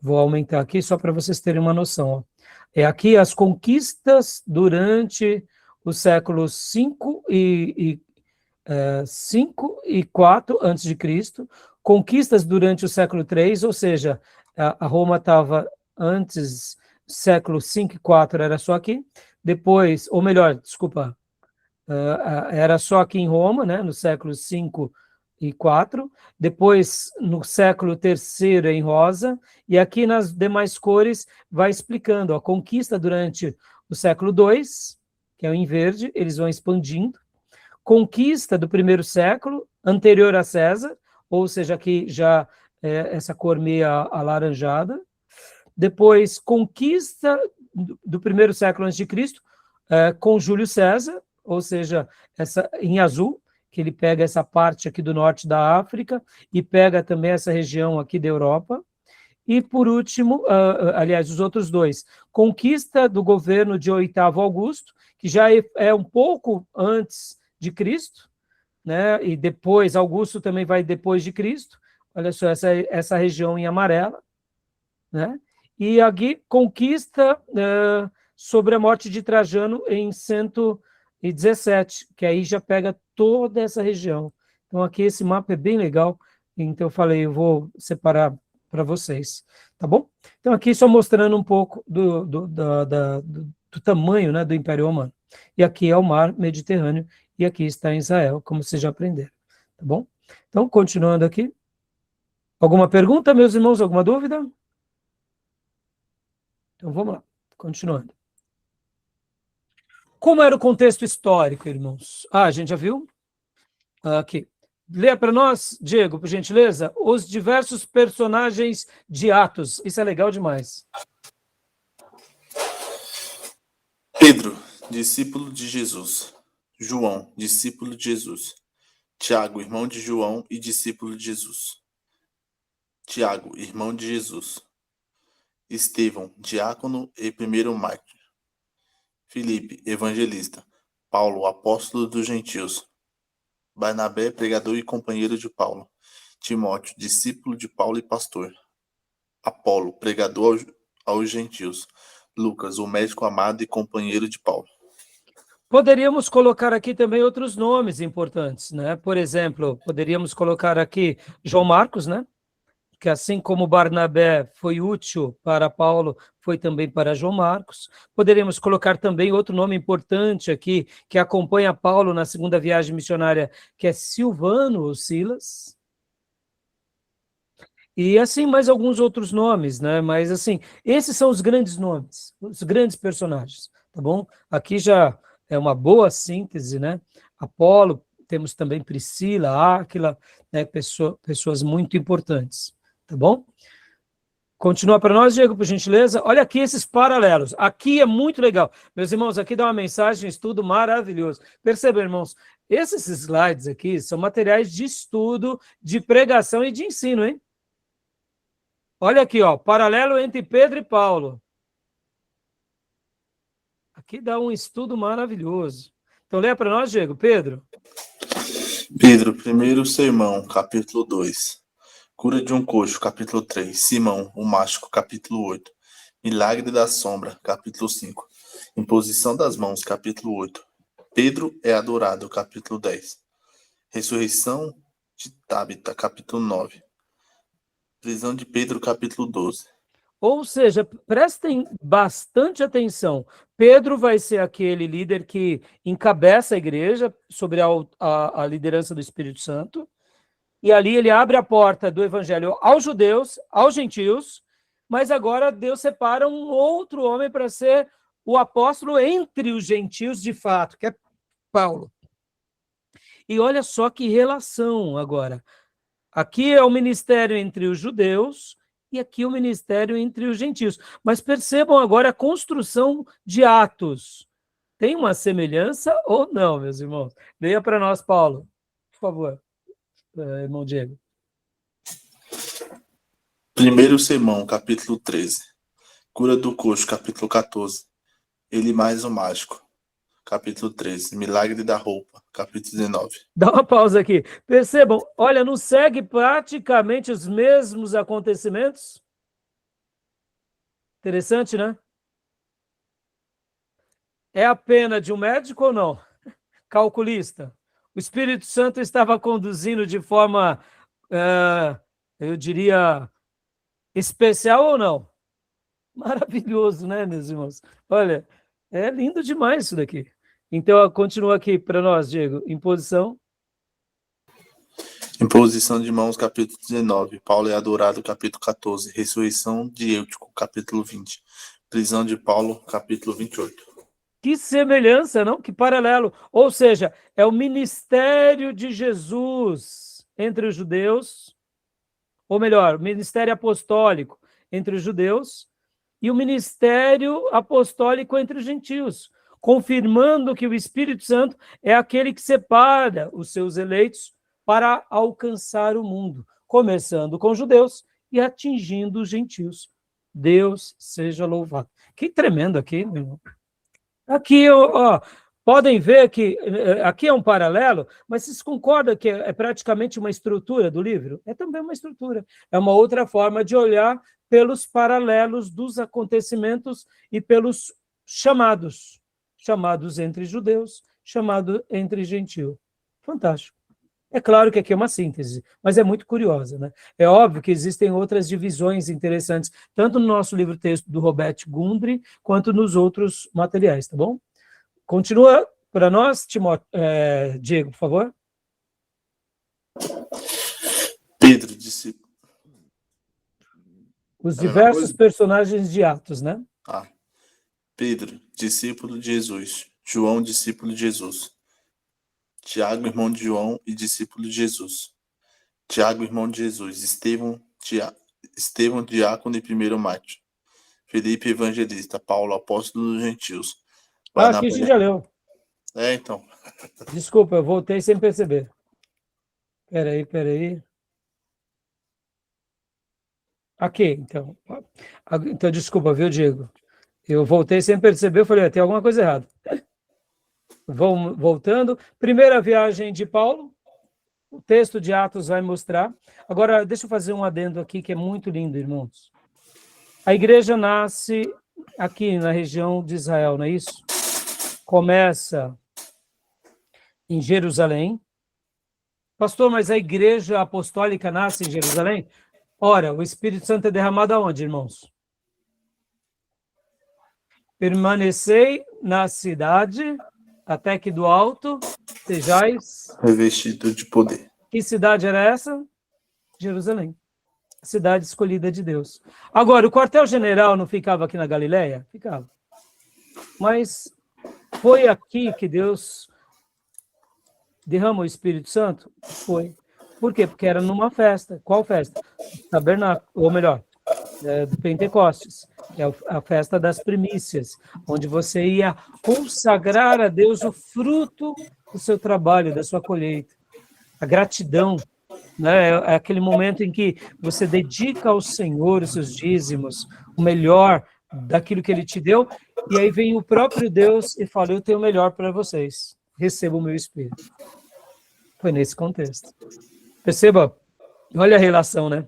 Vou aumentar aqui só para vocês terem uma noção. Ó. É aqui as conquistas durante os séculos 5 e 4 a.C., conquistas durante o século 3, ou seja, a Roma estava antes, século 5 e 4 era só aqui, depois, ou melhor, desculpa, era só aqui em Roma, né, no século 5 e 4, depois no século 3 em rosa, e aqui nas demais cores vai explicando a conquista durante o século 2, que é em verde, eles vão expandindo, conquista do primeiro século, anterior a César, ou seja, aqui já essa cor meio alaranjada, depois conquista do primeiro século antes de Cristo, com Júlio César, ou seja, essa em azul, que ele pega essa parte aqui do norte da África e pega também essa região aqui da Europa. E, por último, aliás, os outros dois, conquista do governo de 8º Augusto, que já é um pouco antes de Cristo, né? E depois, Augusto também vai depois de Cristo, olha só, essa região em amarela, né? E aqui, conquista sobre a morte de Trajano em 117, que aí já pega toda essa região. Então, aqui esse mapa é bem legal, então eu falei, eu vou separar para vocês, tá bom? Então, aqui só mostrando um pouco do tamanho, né, do Império Romano. E aqui é o Mar Mediterrâneo, e aqui está em Israel, como vocês já aprenderam, tá bom? Então, continuando aqui. Alguma pergunta, meus irmãos? Alguma dúvida? Então, vamos lá, continuando. Como era o contexto histórico, irmãos? A gente já viu? Aqui. Leia para nós, Diego, por gentileza, os diversos personagens de Atos. Isso é legal demais. Pedro, discípulo de Jesus. João, discípulo de Jesus. Tiago, irmão de João e discípulo de Jesus. Tiago, irmão de Jesus. Estevão, diácono e primeiro mártir. Filipe, evangelista. Paulo, apóstolo dos gentios. Barnabé, pregador e companheiro de Paulo. Timóteo, discípulo de Paulo e pastor. Apolo, pregador aos gentios. Lucas, o médico amado e companheiro de Paulo. Poderíamos colocar aqui também outros nomes importantes, né? Por exemplo, poderíamos colocar aqui João Marcos, né? que assim como Barnabé foi útil para Paulo, foi também para João Marcos. Poderíamos colocar também outro nome importante aqui, que acompanha Paulo na segunda viagem missionária, que é Silvano ou Silas. E assim, mais alguns outros nomes, né? Mas assim, esses são os grandes nomes, os grandes personagens, tá bom? Aqui já é uma boa síntese, né? Apolo, temos também Priscila, Áquila, né? Pessoas muito importantes, tá bom? Continua para nós, Diego, por gentileza. Olha aqui esses paralelos. Aqui é muito legal. Meus irmãos, aqui dá uma mensagem, um estudo maravilhoso. Percebam, irmãos, esses slides aqui são materiais de estudo, de pregação e de ensino, hein? Olha aqui, ó, paralelo entre Pedro e Paulo. Aqui dá um estudo maravilhoso. Então, leia para nós, Diego. Pedro. Pedro, primeiro sermão, capítulo 2. Cura de um coxo, capítulo 3. Simão, o mágico, capítulo 8. Milagre da sombra, capítulo 5. Imposição das mãos, capítulo 8. Pedro é adorado, capítulo 10. Ressurreição de Tábita, capítulo 9. Prisão de Pedro, capítulo 12. Ou seja, prestem bastante atenção. Pedro vai ser aquele líder que encabeça a igreja sobre a liderança do Espírito Santo. E ali ele abre a porta do evangelho aos judeus, aos gentios, mas agora Deus separa um outro homem para ser o apóstolo entre os gentios de fato, que é Paulo. E olha só que relação agora. Aqui é o ministério entre os judeus e aqui o ministério entre os gentios. Mas percebam agora a construção de Atos. Tem uma semelhança ou não, meus irmãos? Leia para nós, Paulo, por favor, irmão Diego. Primeiro sermão, capítulo 13. Cura do coxo, capítulo 14. Ele mais o mágico, capítulo 13. Milagre da roupa, capítulo 19. Dá uma pausa aqui. Percebam, olha, não segue praticamente os mesmos acontecimentos? Interessante, né? É a pena de um médico ou não? Calculista. O Espírito Santo estava conduzindo de forma, eu diria, especial ou não? Maravilhoso, né, meus irmãos? Olha, é lindo demais isso daqui. Então, continua aqui para nós, Diego. Imposição. Imposição de mãos, capítulo 19. Paulo é adorado, capítulo 14. Ressurreição de Eutico, capítulo 20. Prisão de Paulo, capítulo 28. Que semelhança, não? Que paralelo. Ou seja, é o ministério de Jesus entre os judeus, ou melhor, o ministério apostólico entre os judeus e o ministério apostólico entre os gentios, confirmando que o Espírito Santo é aquele que separa os seus eleitos para alcançar o mundo, começando com os judeus e atingindo os gentios. Deus seja louvado. Que tremendo aqui, meu irmão. Aqui, ó, podem ver que aqui é um paralelo, mas vocês concordam que é praticamente uma estrutura do livro? É também uma estrutura. É uma outra forma de olhar pelos paralelos dos acontecimentos e pelos chamados entre judeus, chamado entre gentio. Fantástico. É claro que aqui é uma síntese, mas é muito curiosa, né? É óbvio que existem outras divisões interessantes, tanto no nosso livro-texto do Robert Gundry, quanto nos outros materiais, tá bom? Continua para nós, Diego, por favor. Pedro disse... Os diversos personagens de Atos, né? Pedro, discípulo de Jesus. João, discípulo de Jesus. Tiago, irmão de João e discípulo de Jesus. Tiago, irmão de Jesus. Estevão, diácono e primeiro mártir. Felipe, evangelista. Paulo, apóstolo dos gentios. Aqui a gente já leu. Então. Desculpa, eu voltei sem perceber. Peraí. Aqui, então. Então, desculpa, viu, Diego? Eu voltei sem perceber, eu falei, tem alguma coisa errada. Voltando, primeira viagem de Paulo, o texto de Atos vai mostrar. Agora, deixa eu fazer um adendo aqui que é muito lindo, irmãos. A igreja nasce aqui na região de Israel, não é isso? Começa em Jerusalém. Pastor, mas a igreja apostólica nasce em Jerusalém? Ora, o Espírito Santo é derramado aonde, irmãos? Permanecei na cidade, até que do alto sejais... Revestido de poder. Que cidade era essa? Jerusalém. Cidade escolhida de Deus. Agora, o quartel-general não ficava aqui na Galileia? Ficava. Mas foi aqui que Deus derramou o Espírito Santo? Foi. Por quê? Porque era numa festa. Qual festa? Tabernáculo, ou melhor, do Pentecostes. É a festa das primícias, onde você ia consagrar a Deus o fruto do seu trabalho, da sua colheita. A gratidão, né? É aquele momento em que você dedica ao Senhor os seus dízimos, o melhor daquilo que Ele te deu, e aí vem o próprio Deus e fala, eu tenho o melhor para vocês, receba o meu Espírito. Foi nesse contexto. Perceba, olha a relação, né?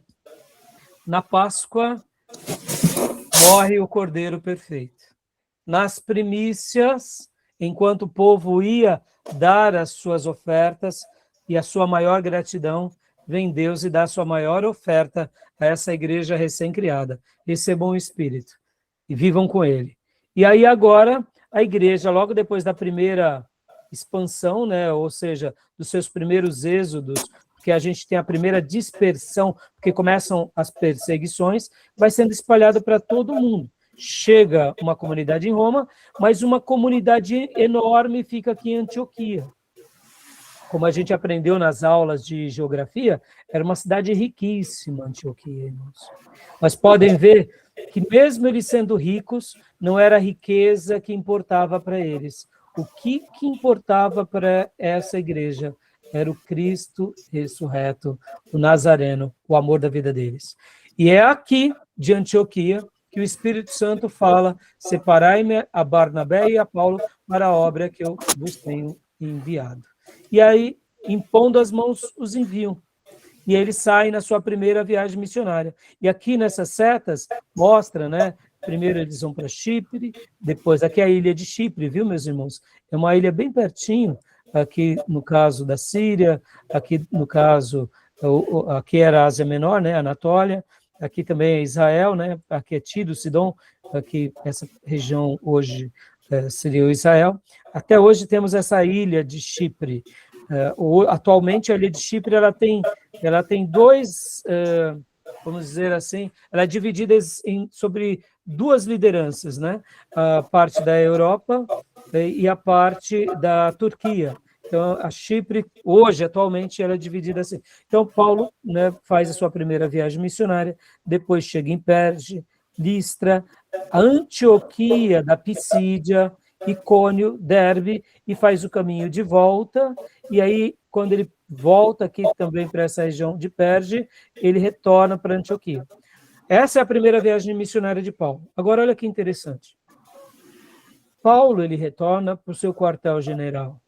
Na Páscoa, morre o Cordeiro perfeito. Nas primícias, enquanto o povo ia dar as suas ofertas e a sua maior gratidão, vem Deus e dá a sua maior oferta a essa igreja recém-criada. Recebam o Espírito e vivam com Ele. E aí agora, a igreja, logo depois da primeira expansão, né, ou seja, dos seus primeiros êxodos, porque a gente tem a primeira dispersão, porque começam as perseguições, vai sendo espalhado para todo mundo. Chega uma comunidade em Roma, mas uma comunidade enorme fica aqui em Antioquia. Como a gente aprendeu nas aulas de geografia, era uma cidade riquíssima, Antioquia, irmãos. Mas podem ver que mesmo eles sendo ricos, não era a riqueza que importava para eles. O que importava para essa igreja era o Cristo ressurreto, o Nazareno, o amor da vida deles. E é aqui, de Antioquia, que o Espírito Santo fala, separai-me a Barnabé e a Paulo para a obra que eu vos tenho enviado. E aí, impondo as mãos, os enviam. E eles saem na sua primeira viagem missionária. E aqui nessas setas, mostra, né? Primeiro eles vão para Chipre, depois aqui é a ilha de Chipre, viu, meus irmãos? É uma ilha bem pertinho, aqui no caso da Síria, aqui no caso, aqui era a Ásia Menor, né? Anatólia, aqui também é Israel, né? Aqui é Tiro, Sidom, aqui essa região hoje seria o Israel. Até hoje temos essa ilha de Chipre. Atualmente a ilha de Chipre ela tem dois, vamos dizer assim, ela é dividida sobre duas lideranças, né? A parte da Europa e a parte da Turquia. Então, a Chipre, hoje, atualmente, ela é dividida assim. Então, Paulo, né, faz a sua primeira viagem missionária, depois chega em Perge, Listra, Antioquia da Pisídia, Icônio, Derbe, e faz o caminho de volta, e aí, quando ele volta aqui também para essa região de Perge, ele retorna para Antioquia. Essa é a primeira viagem missionária de Paulo. Agora, olha que interessante. Paulo, ele retorna para o seu quartel-general.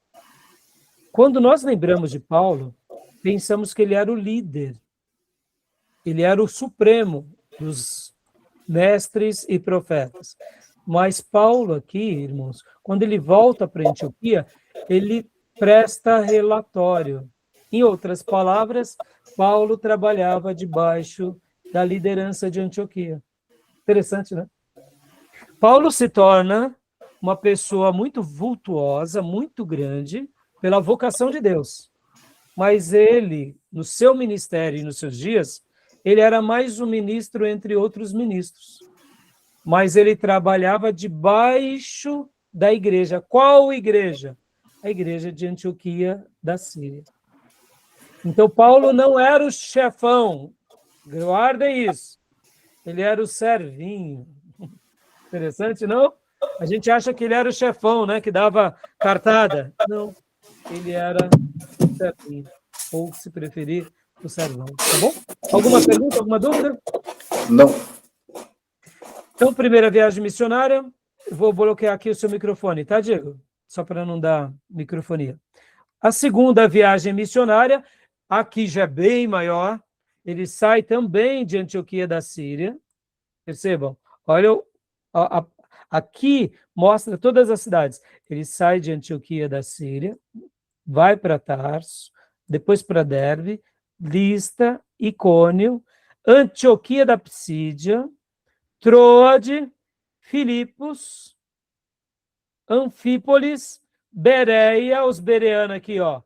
Quando nós lembramos de Paulo, pensamos que ele era o líder, ele era o supremo dos mestres e profetas. Mas Paulo aqui, irmãos, quando ele volta para Antioquia, ele presta relatório. Em outras palavras, Paulo trabalhava debaixo da liderança de Antioquia. Interessante, né? Paulo se torna uma pessoa muito vultuosa, muito grande, pela vocação de Deus. Mas ele, no seu ministério e nos seus dias, ele era mais um ministro entre outros ministros. Mas ele trabalhava debaixo da igreja. Qual igreja? A igreja de Antioquia da Síria. Então, Paulo não era o chefão. Guardem isso. Ele era o servinho. Interessante, não? A gente acha que ele era o chefão, né? Que dava cartada. Não. Ele era o servinho. Ou, se preferir, o servão. Tá bom? Alguma pergunta, alguma dúvida? Não. Então, primeira viagem missionária. Vou bloquear aqui o seu microfone, tá, Diego? Só para não dar microfonia. A segunda viagem missionária, aqui já é bem maior. Ele sai também de Antioquia da Síria. Percebam? Olha, aqui mostra todas as cidades. Ele sai de Antioquia da Síria, vai para Tarso, depois para Derbe, Listra, Icônio, Antioquia da Psídia, Troade, Filipos, Anfípolis, Bereia, os bereanos aqui, ó,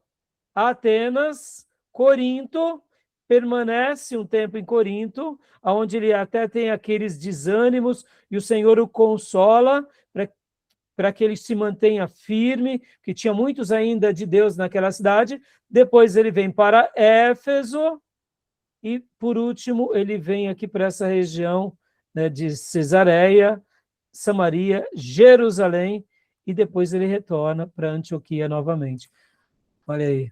Atenas, Corinto, permanece um tempo em Corinto, onde ele até tem aqueles desânimos, e o Senhor o consola para que ele se mantenha firme, que tinha muitos ainda de Deus naquela cidade. Depois ele vem para Éfeso, e por último ele vem aqui para essa região, né, de Cesareia, Samaria, Jerusalém, e depois ele retorna para Antioquia novamente. Olha aí,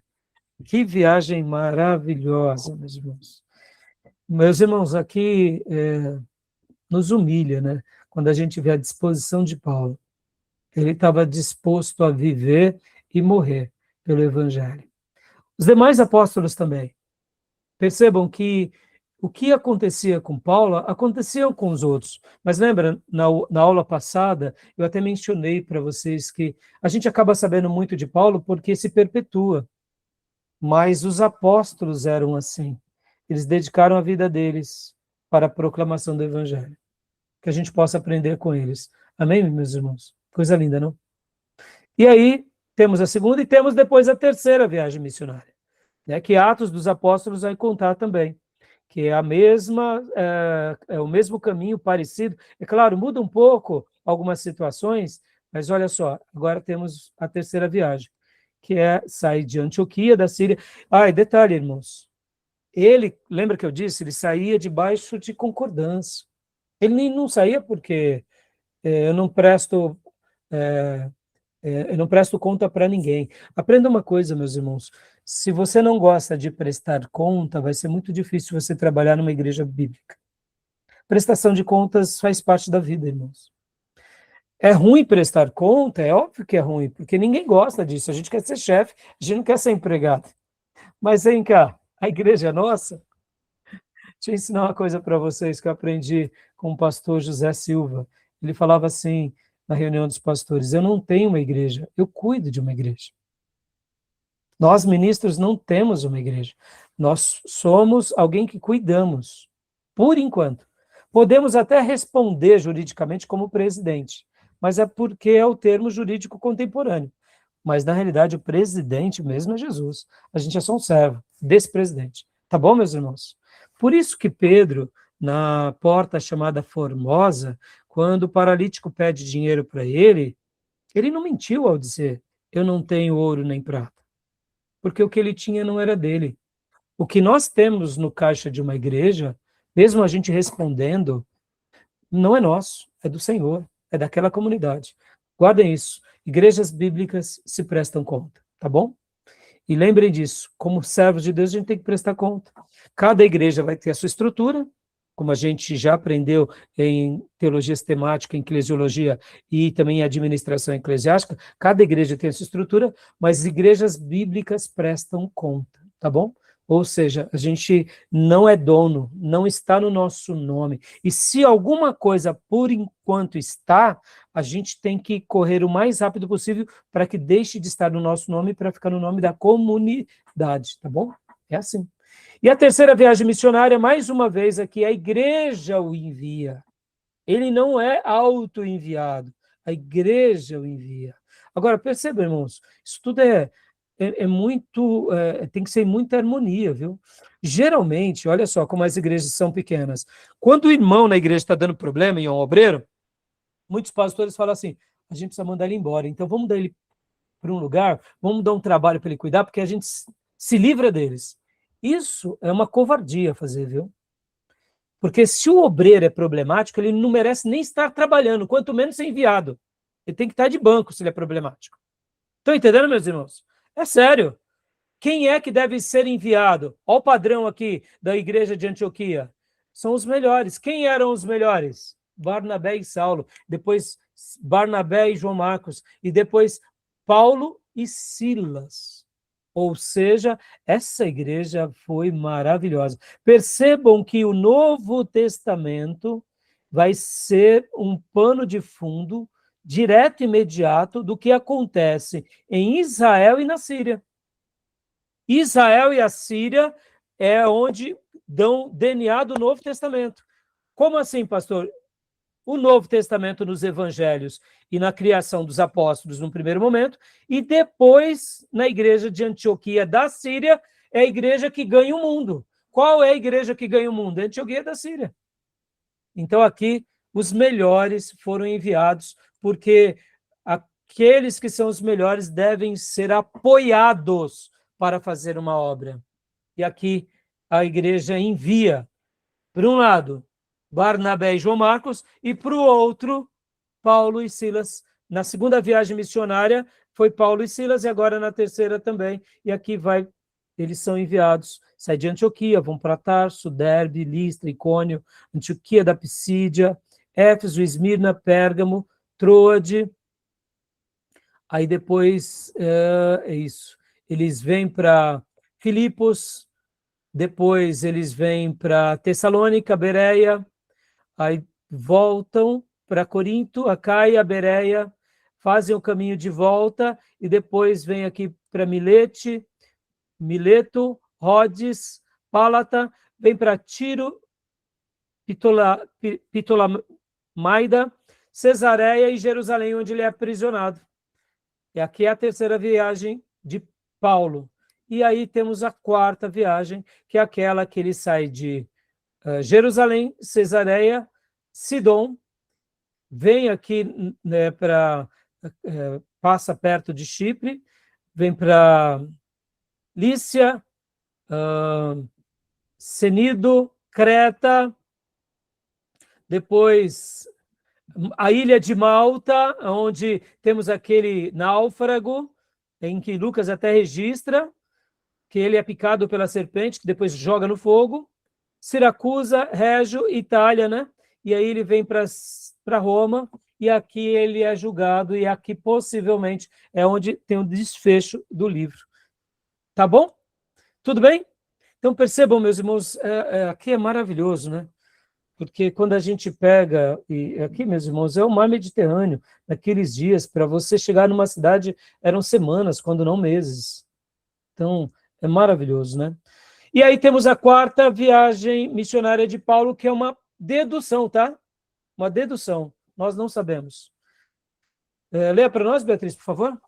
que viagem maravilhosa, meus irmãos. Meus irmãos, aqui nos humilha, né? Quando a gente vê a disposição de Paulo. Ele estava disposto a viver e morrer pelo Evangelho. Os demais apóstolos também. Percebam que o que acontecia com Paulo, acontecia com os outros. Mas lembra, na aula passada, eu até mencionei para vocês que a gente acaba sabendo muito de Paulo porque se perpetua. Mas os apóstolos eram assim. Eles dedicaram a vida deles para a proclamação do Evangelho. Que a gente possa aprender com eles. Amém, meus irmãos? Coisa linda, não? E aí, temos a segunda e temos depois a terceira viagem missionária, né, que Atos dos Apóstolos vai contar também, que é a mesma, é o mesmo caminho parecido. É claro, muda um pouco algumas situações, mas olha só, agora temos a terceira viagem, que é sair de Antioquia, da Síria. E detalhe, irmãos, ele, lembra que eu disse, ele saía debaixo de concordância. Ele nem não saía porque eu não presto conta para ninguém. Aprenda uma coisa, meus irmãos, se você não gosta de prestar conta, vai ser muito difícil você trabalhar numa igreja bíblica. Prestação de contas faz parte da vida, irmãos. É ruim prestar conta? É óbvio que é ruim, porque ninguém gosta disso. A gente quer ser chefe, a gente não quer ser empregado. Mas vem cá, a igreja é nossa. Deixa eu ensinar uma coisa para vocês que eu aprendi com o pastor José Silva. Ele falava assim, na reunião dos pastores: eu não tenho uma igreja, eu cuido de uma igreja. Nós, ministros, não temos uma igreja. Nós somos alguém que cuidamos, por enquanto. Podemos até responder juridicamente como presidente, mas é porque é o termo jurídico contemporâneo. Mas, na realidade, o presidente mesmo é Jesus. A gente é só um servo desse presidente. Tá bom, meus irmãos? Por isso que Pedro, na porta chamada Formosa, quando o paralítico pede dinheiro para ele não mentiu ao dizer: eu não tenho ouro nem prata, porque o que ele tinha não era dele. O que nós temos no caixa de uma igreja, mesmo a gente respondendo, não é nosso, é do Senhor, é daquela comunidade. Guardem isso. Igrejas bíblicas se prestam conta, tá bom? E lembrem disso, como servos de Deus, a gente tem que prestar conta. Cada igreja vai ter a sua estrutura, como a gente já aprendeu em teologia sistemática, em eclesiologia e também em administração eclesiástica. Cada igreja tem a sua estrutura, mas igrejas bíblicas prestam conta, tá bom? Ou seja, a gente não é dono, não está no nosso nome. E se alguma coisa, por enquanto, está, a gente tem que correr o mais rápido possível para que deixe de estar no nosso nome para ficar no nome da comunidade, tá bom? É assim. E a terceira viagem missionária, mais uma vez aqui, a igreja o envia. Ele não é auto-enviado, a igreja o envia. Agora, perceba, irmãos, isso tudo tem que ser muita harmonia, viu? Geralmente, olha só como as igrejas são pequenas. Quando o irmão na igreja está dando problema em um obreiro, muitos pastores falam assim: a gente precisa mandar ele embora, então vamos dar ele para um lugar, vamos dar um trabalho para ele cuidar, porque a gente se livra deles. Isso é uma covardia fazer, viu? Porque se o obreiro é problemático, ele não merece nem estar trabalhando, quanto menos ser enviado. Ele tem que estar de banco se ele é problemático. Estão entendendo, meus irmãos? É sério. Quem é que deve ser enviado? Olha o padrão aqui da igreja de Antioquia. São os melhores. Quem eram os melhores? Barnabé e Saulo. Depois Barnabé e João Marcos. E depois Paulo e Silas. Ou seja, essa igreja foi maravilhosa. Percebam que o Novo Testamento vai ser um pano de fundo direto e imediato do que acontece em Israel e na Síria. Israel e a Síria é onde dão DNA do Novo Testamento. Como assim, pastor? O Novo Testamento nos evangelhos e na criação dos apóstolos no primeiro momento, e depois na igreja de Antioquia da Síria, é a igreja que ganha o mundo. Qual é a igreja que ganha o mundo? É a Antioquia da Síria. Então aqui os melhores foram enviados, porque aqueles que são os melhores devem ser apoiados para fazer uma obra. E aqui a igreja envia, por um lado, Barnabé e João Marcos, e para o outro, Paulo e Silas. Na segunda viagem missionária foi Paulo e Silas, e agora na terceira também. E aqui eles são enviados, saem de Antioquia, vão para Tarso, Derbe, Listra, Icônio, Antioquia da Pisídia, Éfeso, Esmirna, Pérgamo, Troade. Aí depois, é isso, eles vêm para Filipos, depois eles vêm para Tessalônica, Bereia, aí voltam para Corinto, Acaia, Bereia, fazem o caminho de volta e depois vêm aqui para Mileto, Rhodes, Pálata, vem para Tiro, Ptolemaida, Cesareia e Jerusalém, onde ele é aprisionado. E aqui é a terceira viagem de Paulo. E aí temos a quarta viagem, que é aquela que ele sai de Jerusalém, Cesareia, Sidom, vem aqui, né, passa perto de Chipre, vem para Lícia, Cenido, Creta, depois a ilha de Malta, onde temos aquele náufrago, em que Lucas até registra que ele é picado pela serpente, que depois joga no fogo, Siracusa, Régio, Itália, né? E aí ele vem para Roma, e aqui ele é julgado, e aqui possivelmente é onde tem o desfecho do livro. Tá bom? Tudo bem? Então percebam, meus irmãos, aqui é maravilhoso, né? Porque quando a gente pega, e aqui, meus irmãos, é o mar Mediterrâneo, naqueles dias, para você chegar numa cidade, eram semanas, quando não meses. Então, é maravilhoso, né? E aí temos a quarta viagem missionária de Paulo, que é uma dedução, tá? Uma dedução. Nós não sabemos. Leia para nós, Beatriz, por favor.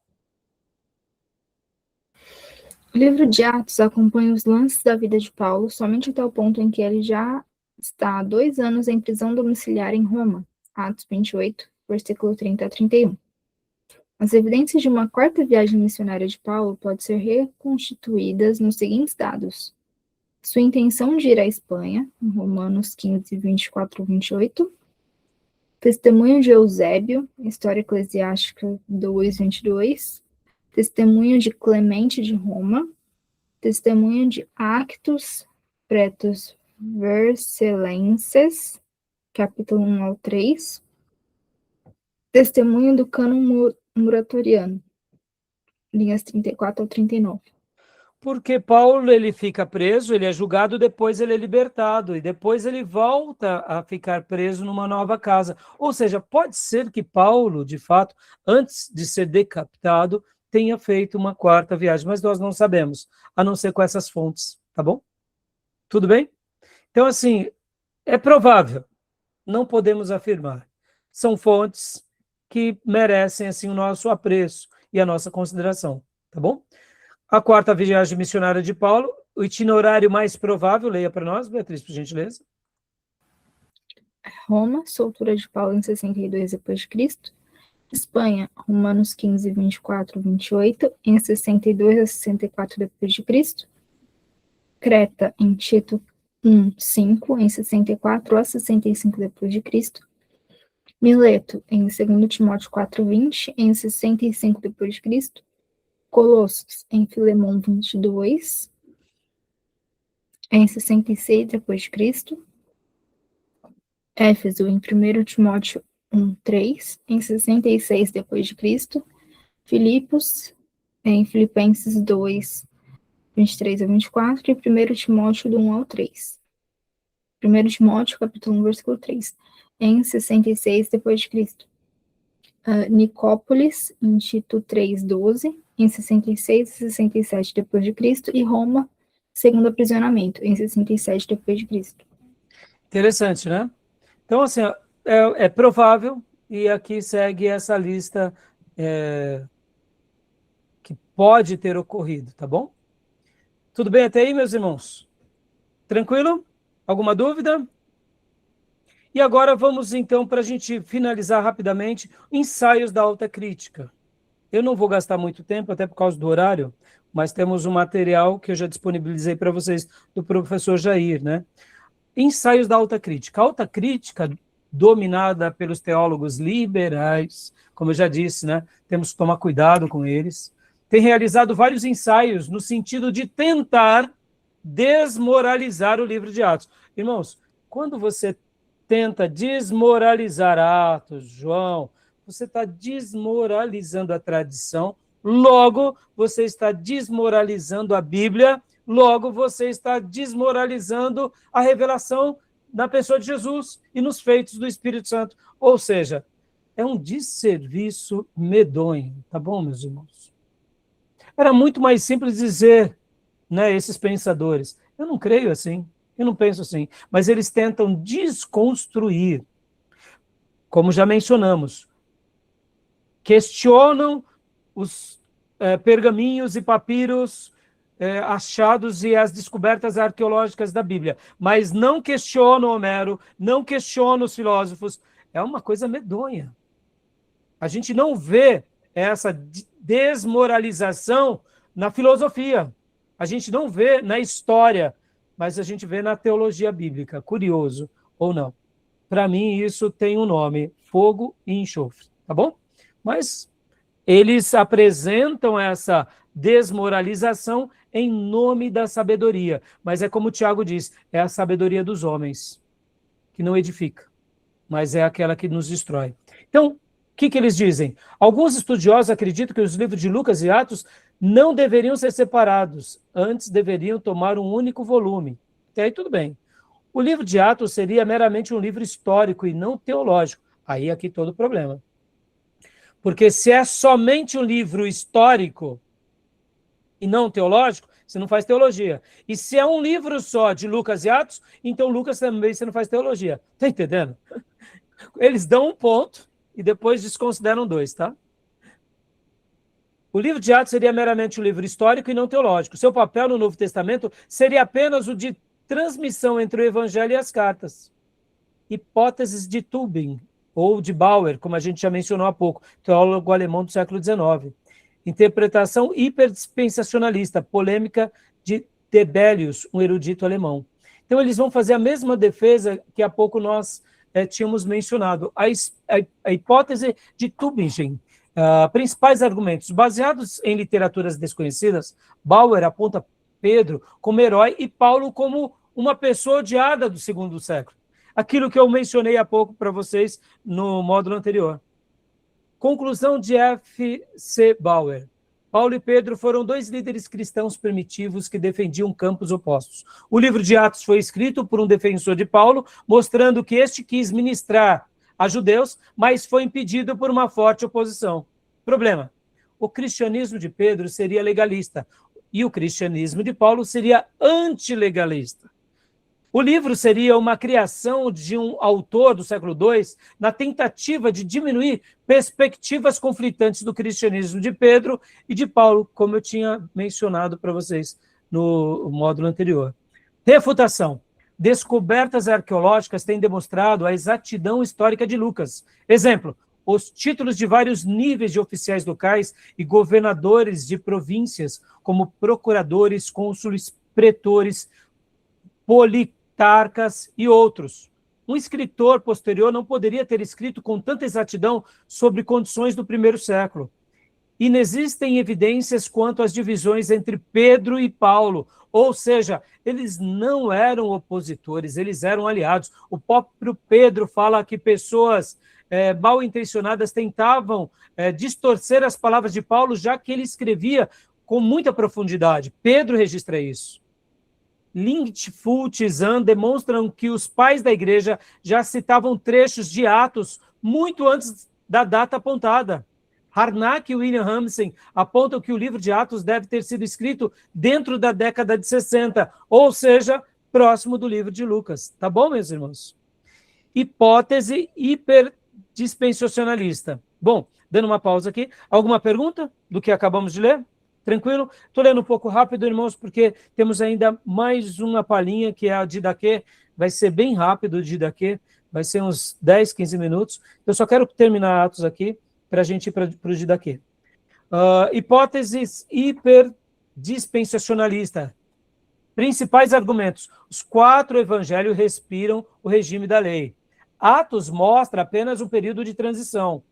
O livro de Atos acompanha os lances da vida de Paulo somente até o ponto em que ele já está há 2 anos em prisão domiciliar em Roma. Atos 28, versículo 30 a 31. As evidências de uma quarta viagem missionária de Paulo podem ser reconstituídas nos seguintes dados. Sua intenção de ir à Espanha, em Romanos 15, 24 a 28. Testemunho de Eusébio, História Eclesiástica 2, 22. Testemunho de Clemente de Roma. Testemunho de Actus Pretus Vercellenses, capítulo 1 ao 3. Testemunho do cânon muratoriano, linhas 34 ao 39. Porque Paulo, ele fica preso, ele é julgado, depois ele é libertado, e depois ele volta a ficar preso numa nova casa. Ou seja, pode ser que Paulo, de fato, antes de ser decapitado, tenha feito uma quarta viagem, mas nós não sabemos, a não ser com essas fontes, tá bom? Tudo bem? Então, assim, é provável, não podemos afirmar. São fontes que merecem, assim, o nosso apreço e a nossa consideração, tá bom? A quarta viagem missionária de Paulo, o itinerário mais provável, leia para nós, Beatriz, por gentileza. Roma, soltura de Paulo em 62 d.C. Espanha, Romanos 15, 24 a 28, em 62 a 64 d.C. Creta, em Tito 1, 5, em 64 a 65 d.C. Mileto, em 2 Timóteo 4, 20, em 65 d.C. Colossos, em Filemão 22, em 66 d.C. Éfeso, em 1 Timóteo 1, 3, em 66 d.C. Filipos, em Filipenses 2, 23 a 24, e 1 Timóteo do 1 ao 3. 1 Timóteo, capítulo 1, versículo 3, em 66 d.C. Nicópolis, em Tito 3, 12, em 66 e 67 d.C., e Roma, segundo aprisionamento, em 67 depois de Cristo. Interessante, né? Então, assim, é provável, e aqui segue essa lista que pode ter ocorrido, tá bom? Tudo bem até aí, meus irmãos? Tranquilo? Alguma dúvida? E agora vamos, então, para a gente finalizar rapidamente, ensaios da alta crítica. Eu não vou gastar muito tempo, até por causa do horário, mas temos um material que eu já disponibilizei para vocês, do professor Jair, né? Ensaios da alta crítica. A alta crítica, dominada pelos teólogos liberais, como eu já disse, né? Temos que tomar cuidado com eles, tem realizado vários ensaios no sentido de tentar desmoralizar o livro de Atos. Irmãos, quando você tenta desmoralizar Atos, João, você está desmoralizando a tradição, logo você está desmoralizando a Bíblia, logo você está desmoralizando a revelação na pessoa de Jesus e nos feitos do Espírito Santo. Ou seja, é um desserviço medonho, tá bom, meus irmãos? Era muito mais simples dizer, né, esses pensadores, eu não creio assim, eu não penso assim, mas eles tentam desconstruir, como já mencionamos, questionam os pergaminhos e papiros achados e as descobertas arqueológicas da Bíblia, mas não questionam Homero, não questionam os filósofos. É uma coisa medonha. A gente não vê essa desmoralização na filosofia, a gente não vê na história, mas a gente vê na teologia bíblica. Curioso ou não? Para mim, isso tem um nome: fogo e enxofre, tá bom? Mas eles apresentam essa desmoralização em nome da sabedoria. Mas é como o Tiago diz, é a sabedoria dos homens, que não edifica, mas é aquela que nos destrói. Então, o que eles dizem? Alguns estudiosos acreditam que os livros de Lucas e Atos não deveriam ser separados, antes deveriam tomar um único volume. Até aí tudo bem. O livro de Atos seria meramente um livro histórico e não teológico. Aí aqui todo o problema. Porque se é somente um livro histórico e não teológico, você não faz teologia. E se é um livro só de Lucas e Atos, então Lucas também você não faz teologia. Está entendendo? Eles dão um ponto e depois desconsideram dois, tá? O livro de Atos seria meramente um livro histórico e não teológico. Seu papel no Novo Testamento seria apenas o de transmissão entre o Evangelho e as cartas. Hipóteses de Tübingen, ou de Bauer, como a gente já mencionou há pouco, teólogo alemão do século XIX. Interpretação hiperdispensacionalista, polêmica de Debelius, um erudito alemão. Então, eles vão fazer a mesma defesa que há pouco nós tínhamos mencionado. A hipótese de Tübingen. Principais argumentos. Baseados em literaturas desconhecidas, Bauer aponta Pedro como herói e Paulo como uma pessoa odiada do segundo século. Aquilo que eu mencionei há pouco para vocês no módulo anterior. Conclusão de F.C. Bauer. Paulo e Pedro foram dois líderes cristãos primitivos que defendiam campos opostos. O livro de Atos foi escrito por um defensor de Paulo, mostrando que este quis ministrar a judeus, mas foi impedido por uma forte oposição. Problema: o cristianismo de Pedro seria legalista e o cristianismo de Paulo seria antilegalista. O livro seria uma criação de um autor do século II na tentativa de diminuir perspectivas conflitantes do cristianismo de Pedro e de Paulo, como eu tinha mencionado para vocês no módulo anterior. Refutação. Descobertas arqueológicas têm demonstrado a exatidão histórica de Lucas. Exemplo: os títulos de vários níveis de oficiais locais e governadores de províncias, como procuradores, cônsules, pretores, politarcas e outros. Um escritor posterior não poderia ter escrito com tanta exatidão sobre condições do primeiro século. Inexistem evidências quanto às divisões entre Pedro e Paulo, ou seja, eles não eram opositores, eles eram aliados. O próprio Pedro fala que pessoas mal intencionadas tentavam distorcer as palavras de Paulo, já que ele escrevia com muita profundidade. Pedro registra isso. Lindfult e Zahn demonstram que os pais da igreja já citavam trechos de Atos muito antes da data apontada. Harnack e William Ramsey apontam que o livro de Atos deve ter sido escrito dentro da década de 60, ou seja, próximo do livro de Lucas. Tá bom, meus irmãos? Hipótese hiperdispensacionalista. Bom, dando uma pausa aqui. Alguma pergunta do que acabamos de ler? Tranquilo? Estou lendo um pouco rápido, irmãos, porque temos ainda mais uma palhinha, que é a Didaquê. Vai ser bem rápido o Didaquê, vai ser uns 10, 15 minutos. Eu só quero terminar Atos aqui, para a gente ir para o Didaquê. Hipóteses hiperdispensacionalista. Principais argumentos. Os 4 evangelhos respiram o regime da lei. Atos mostra apenas um período de transição.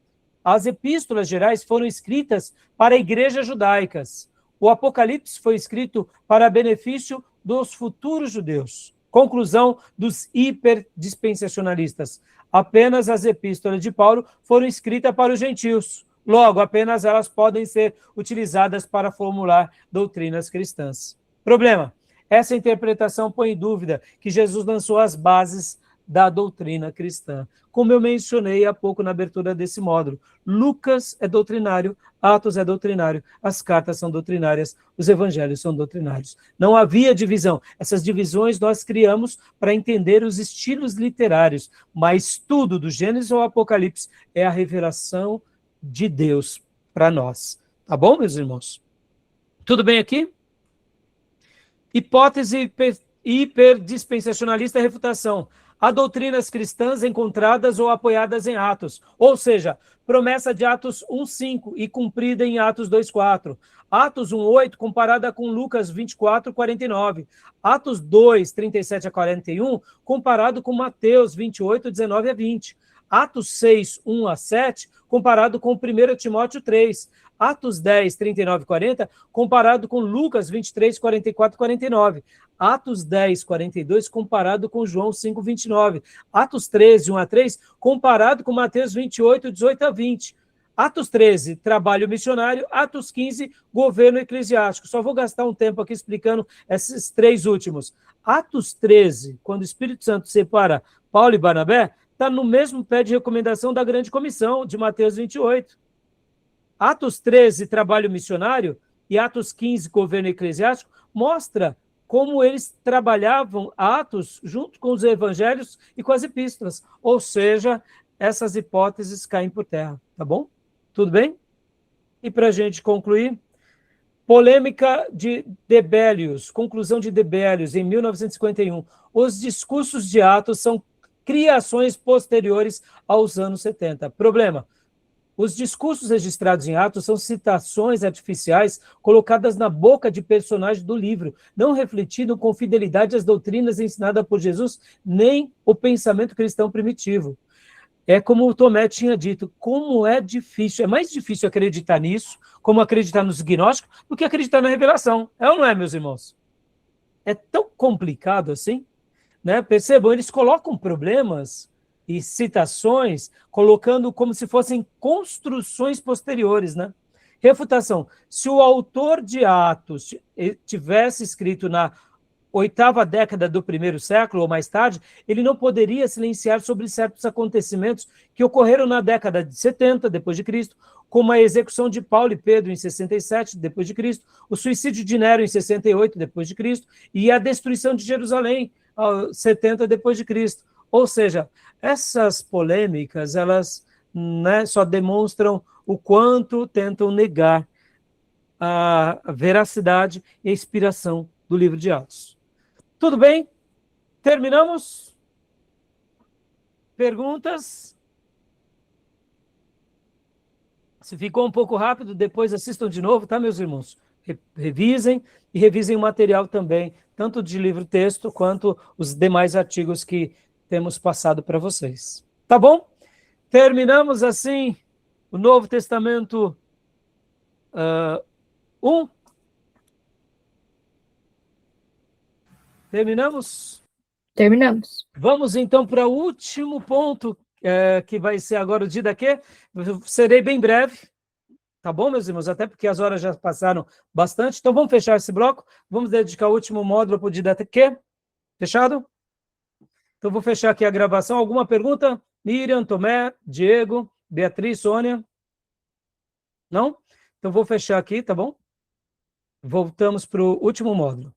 As epístolas gerais foram escritas para igrejas judaicas. O Apocalipse foi escrito para benefício dos futuros judeus. Conclusão dos hiperdispensacionalistas. Apenas as epístolas de Paulo foram escritas para os gentios. Logo, apenas elas podem ser utilizadas para formular doutrinas cristãs. Problema. Essa interpretação põe em dúvida que Jesus lançou as bases da doutrina cristã. Como eu mencionei há pouco na abertura desse módulo, Lucas é doutrinário, Atos é doutrinário, as cartas são doutrinárias, os evangelhos são doutrinários. Não havia divisão. Essas divisões nós criamos para entender os estilos literários, mas tudo, do Gênesis ao Apocalipse, é a revelação de Deus para nós. Tá bom, meus irmãos? Tudo bem aqui? Hipótese hiperdispensacionalista e refutação. Há doutrinas cristãs encontradas ou apoiadas em Atos, ou seja, promessa de Atos 1:5 e cumprida em Atos 2:4. Atos 1:8 comparada com Lucas 24:49. Atos 2:37-41 comparado com Mateus 28:19-20. Atos 6:1-7 comparado com 1 Timóteo 3. Atos 10:39-40 comparado com Lucas 23:44-49. Atos 10:42 comparado com João 5:29. Atos 13:1-3 comparado com Mateus 28:18-20. Atos 13, trabalho missionário. Atos 15, governo eclesiástico. Só vou gastar um tempo aqui explicando esses 3 últimos. Atos 13, quando o Espírito Santo separa Paulo e Barnabé, está no mesmo pé de recomendação da grande comissão de Mateus 28. Atos 13, trabalho missionário, e Atos 15, governo eclesiástico, mostra como eles trabalhavam Atos junto com os evangelhos e com as epístolas. Ou seja, essas hipóteses caem por terra, tá bom? Tudo bem? E para a gente concluir, polêmica de Debelius, conclusão de Debelius, em 1951. Os discursos de Atos são criações posteriores aos anos 70. Problema. Os discursos registrados em Atos são citações artificiais colocadas na boca de personagens do livro, não refletindo com fidelidade as doutrinas ensinadas por Jesus, nem o pensamento cristão primitivo. É como o Tomé tinha dito, como é difícil, é mais difícil acreditar nisso, como acreditar nos gnósticos, do que acreditar na revelação. É ou não é, meus irmãos? É tão complicado assim, né? Percebam, eles colocam problemas e citações, colocando como se fossem construções posteriores, né? Refutação. Se o autor de Atos tivesse escrito na 8ª década do 1º século, ou mais tarde, ele não poderia silenciar sobre certos acontecimentos que ocorreram na década de 70, depois de Cristo, como a execução de Paulo e Pedro em 67, depois de Cristo, o suicídio de Nero em 68, depois de Cristo, e a destruição de Jerusalém, em 70, depois de Cristo. Ou seja, essas polêmicas, elas, né, só demonstram o quanto tentam negar a veracidade e a inspiração do livro de Atos. Tudo bem? Terminamos? Perguntas? Se ficou um pouco rápido, depois assistam de novo, tá, meus irmãos? Revisem e revisem o material também, tanto de livro-texto quanto os demais artigos que temos passado para vocês. Tá bom? Terminamos assim o Novo Testamento 1. Terminamos? Terminamos. Vamos então para o último ponto, que vai ser agora o Didaquê. Serei bem breve, tá bom, meus irmãos? Até porque as horas já passaram bastante. Então vamos fechar esse bloco. Vamos dedicar o último módulo para o Didaquê. Fechado? Então vou fechar aqui a gravação. Alguma pergunta? Miriam, Tomé, Diego, Beatriz, Sônia? Não? Então vou fechar aqui, tá bom? Voltamos para o último módulo.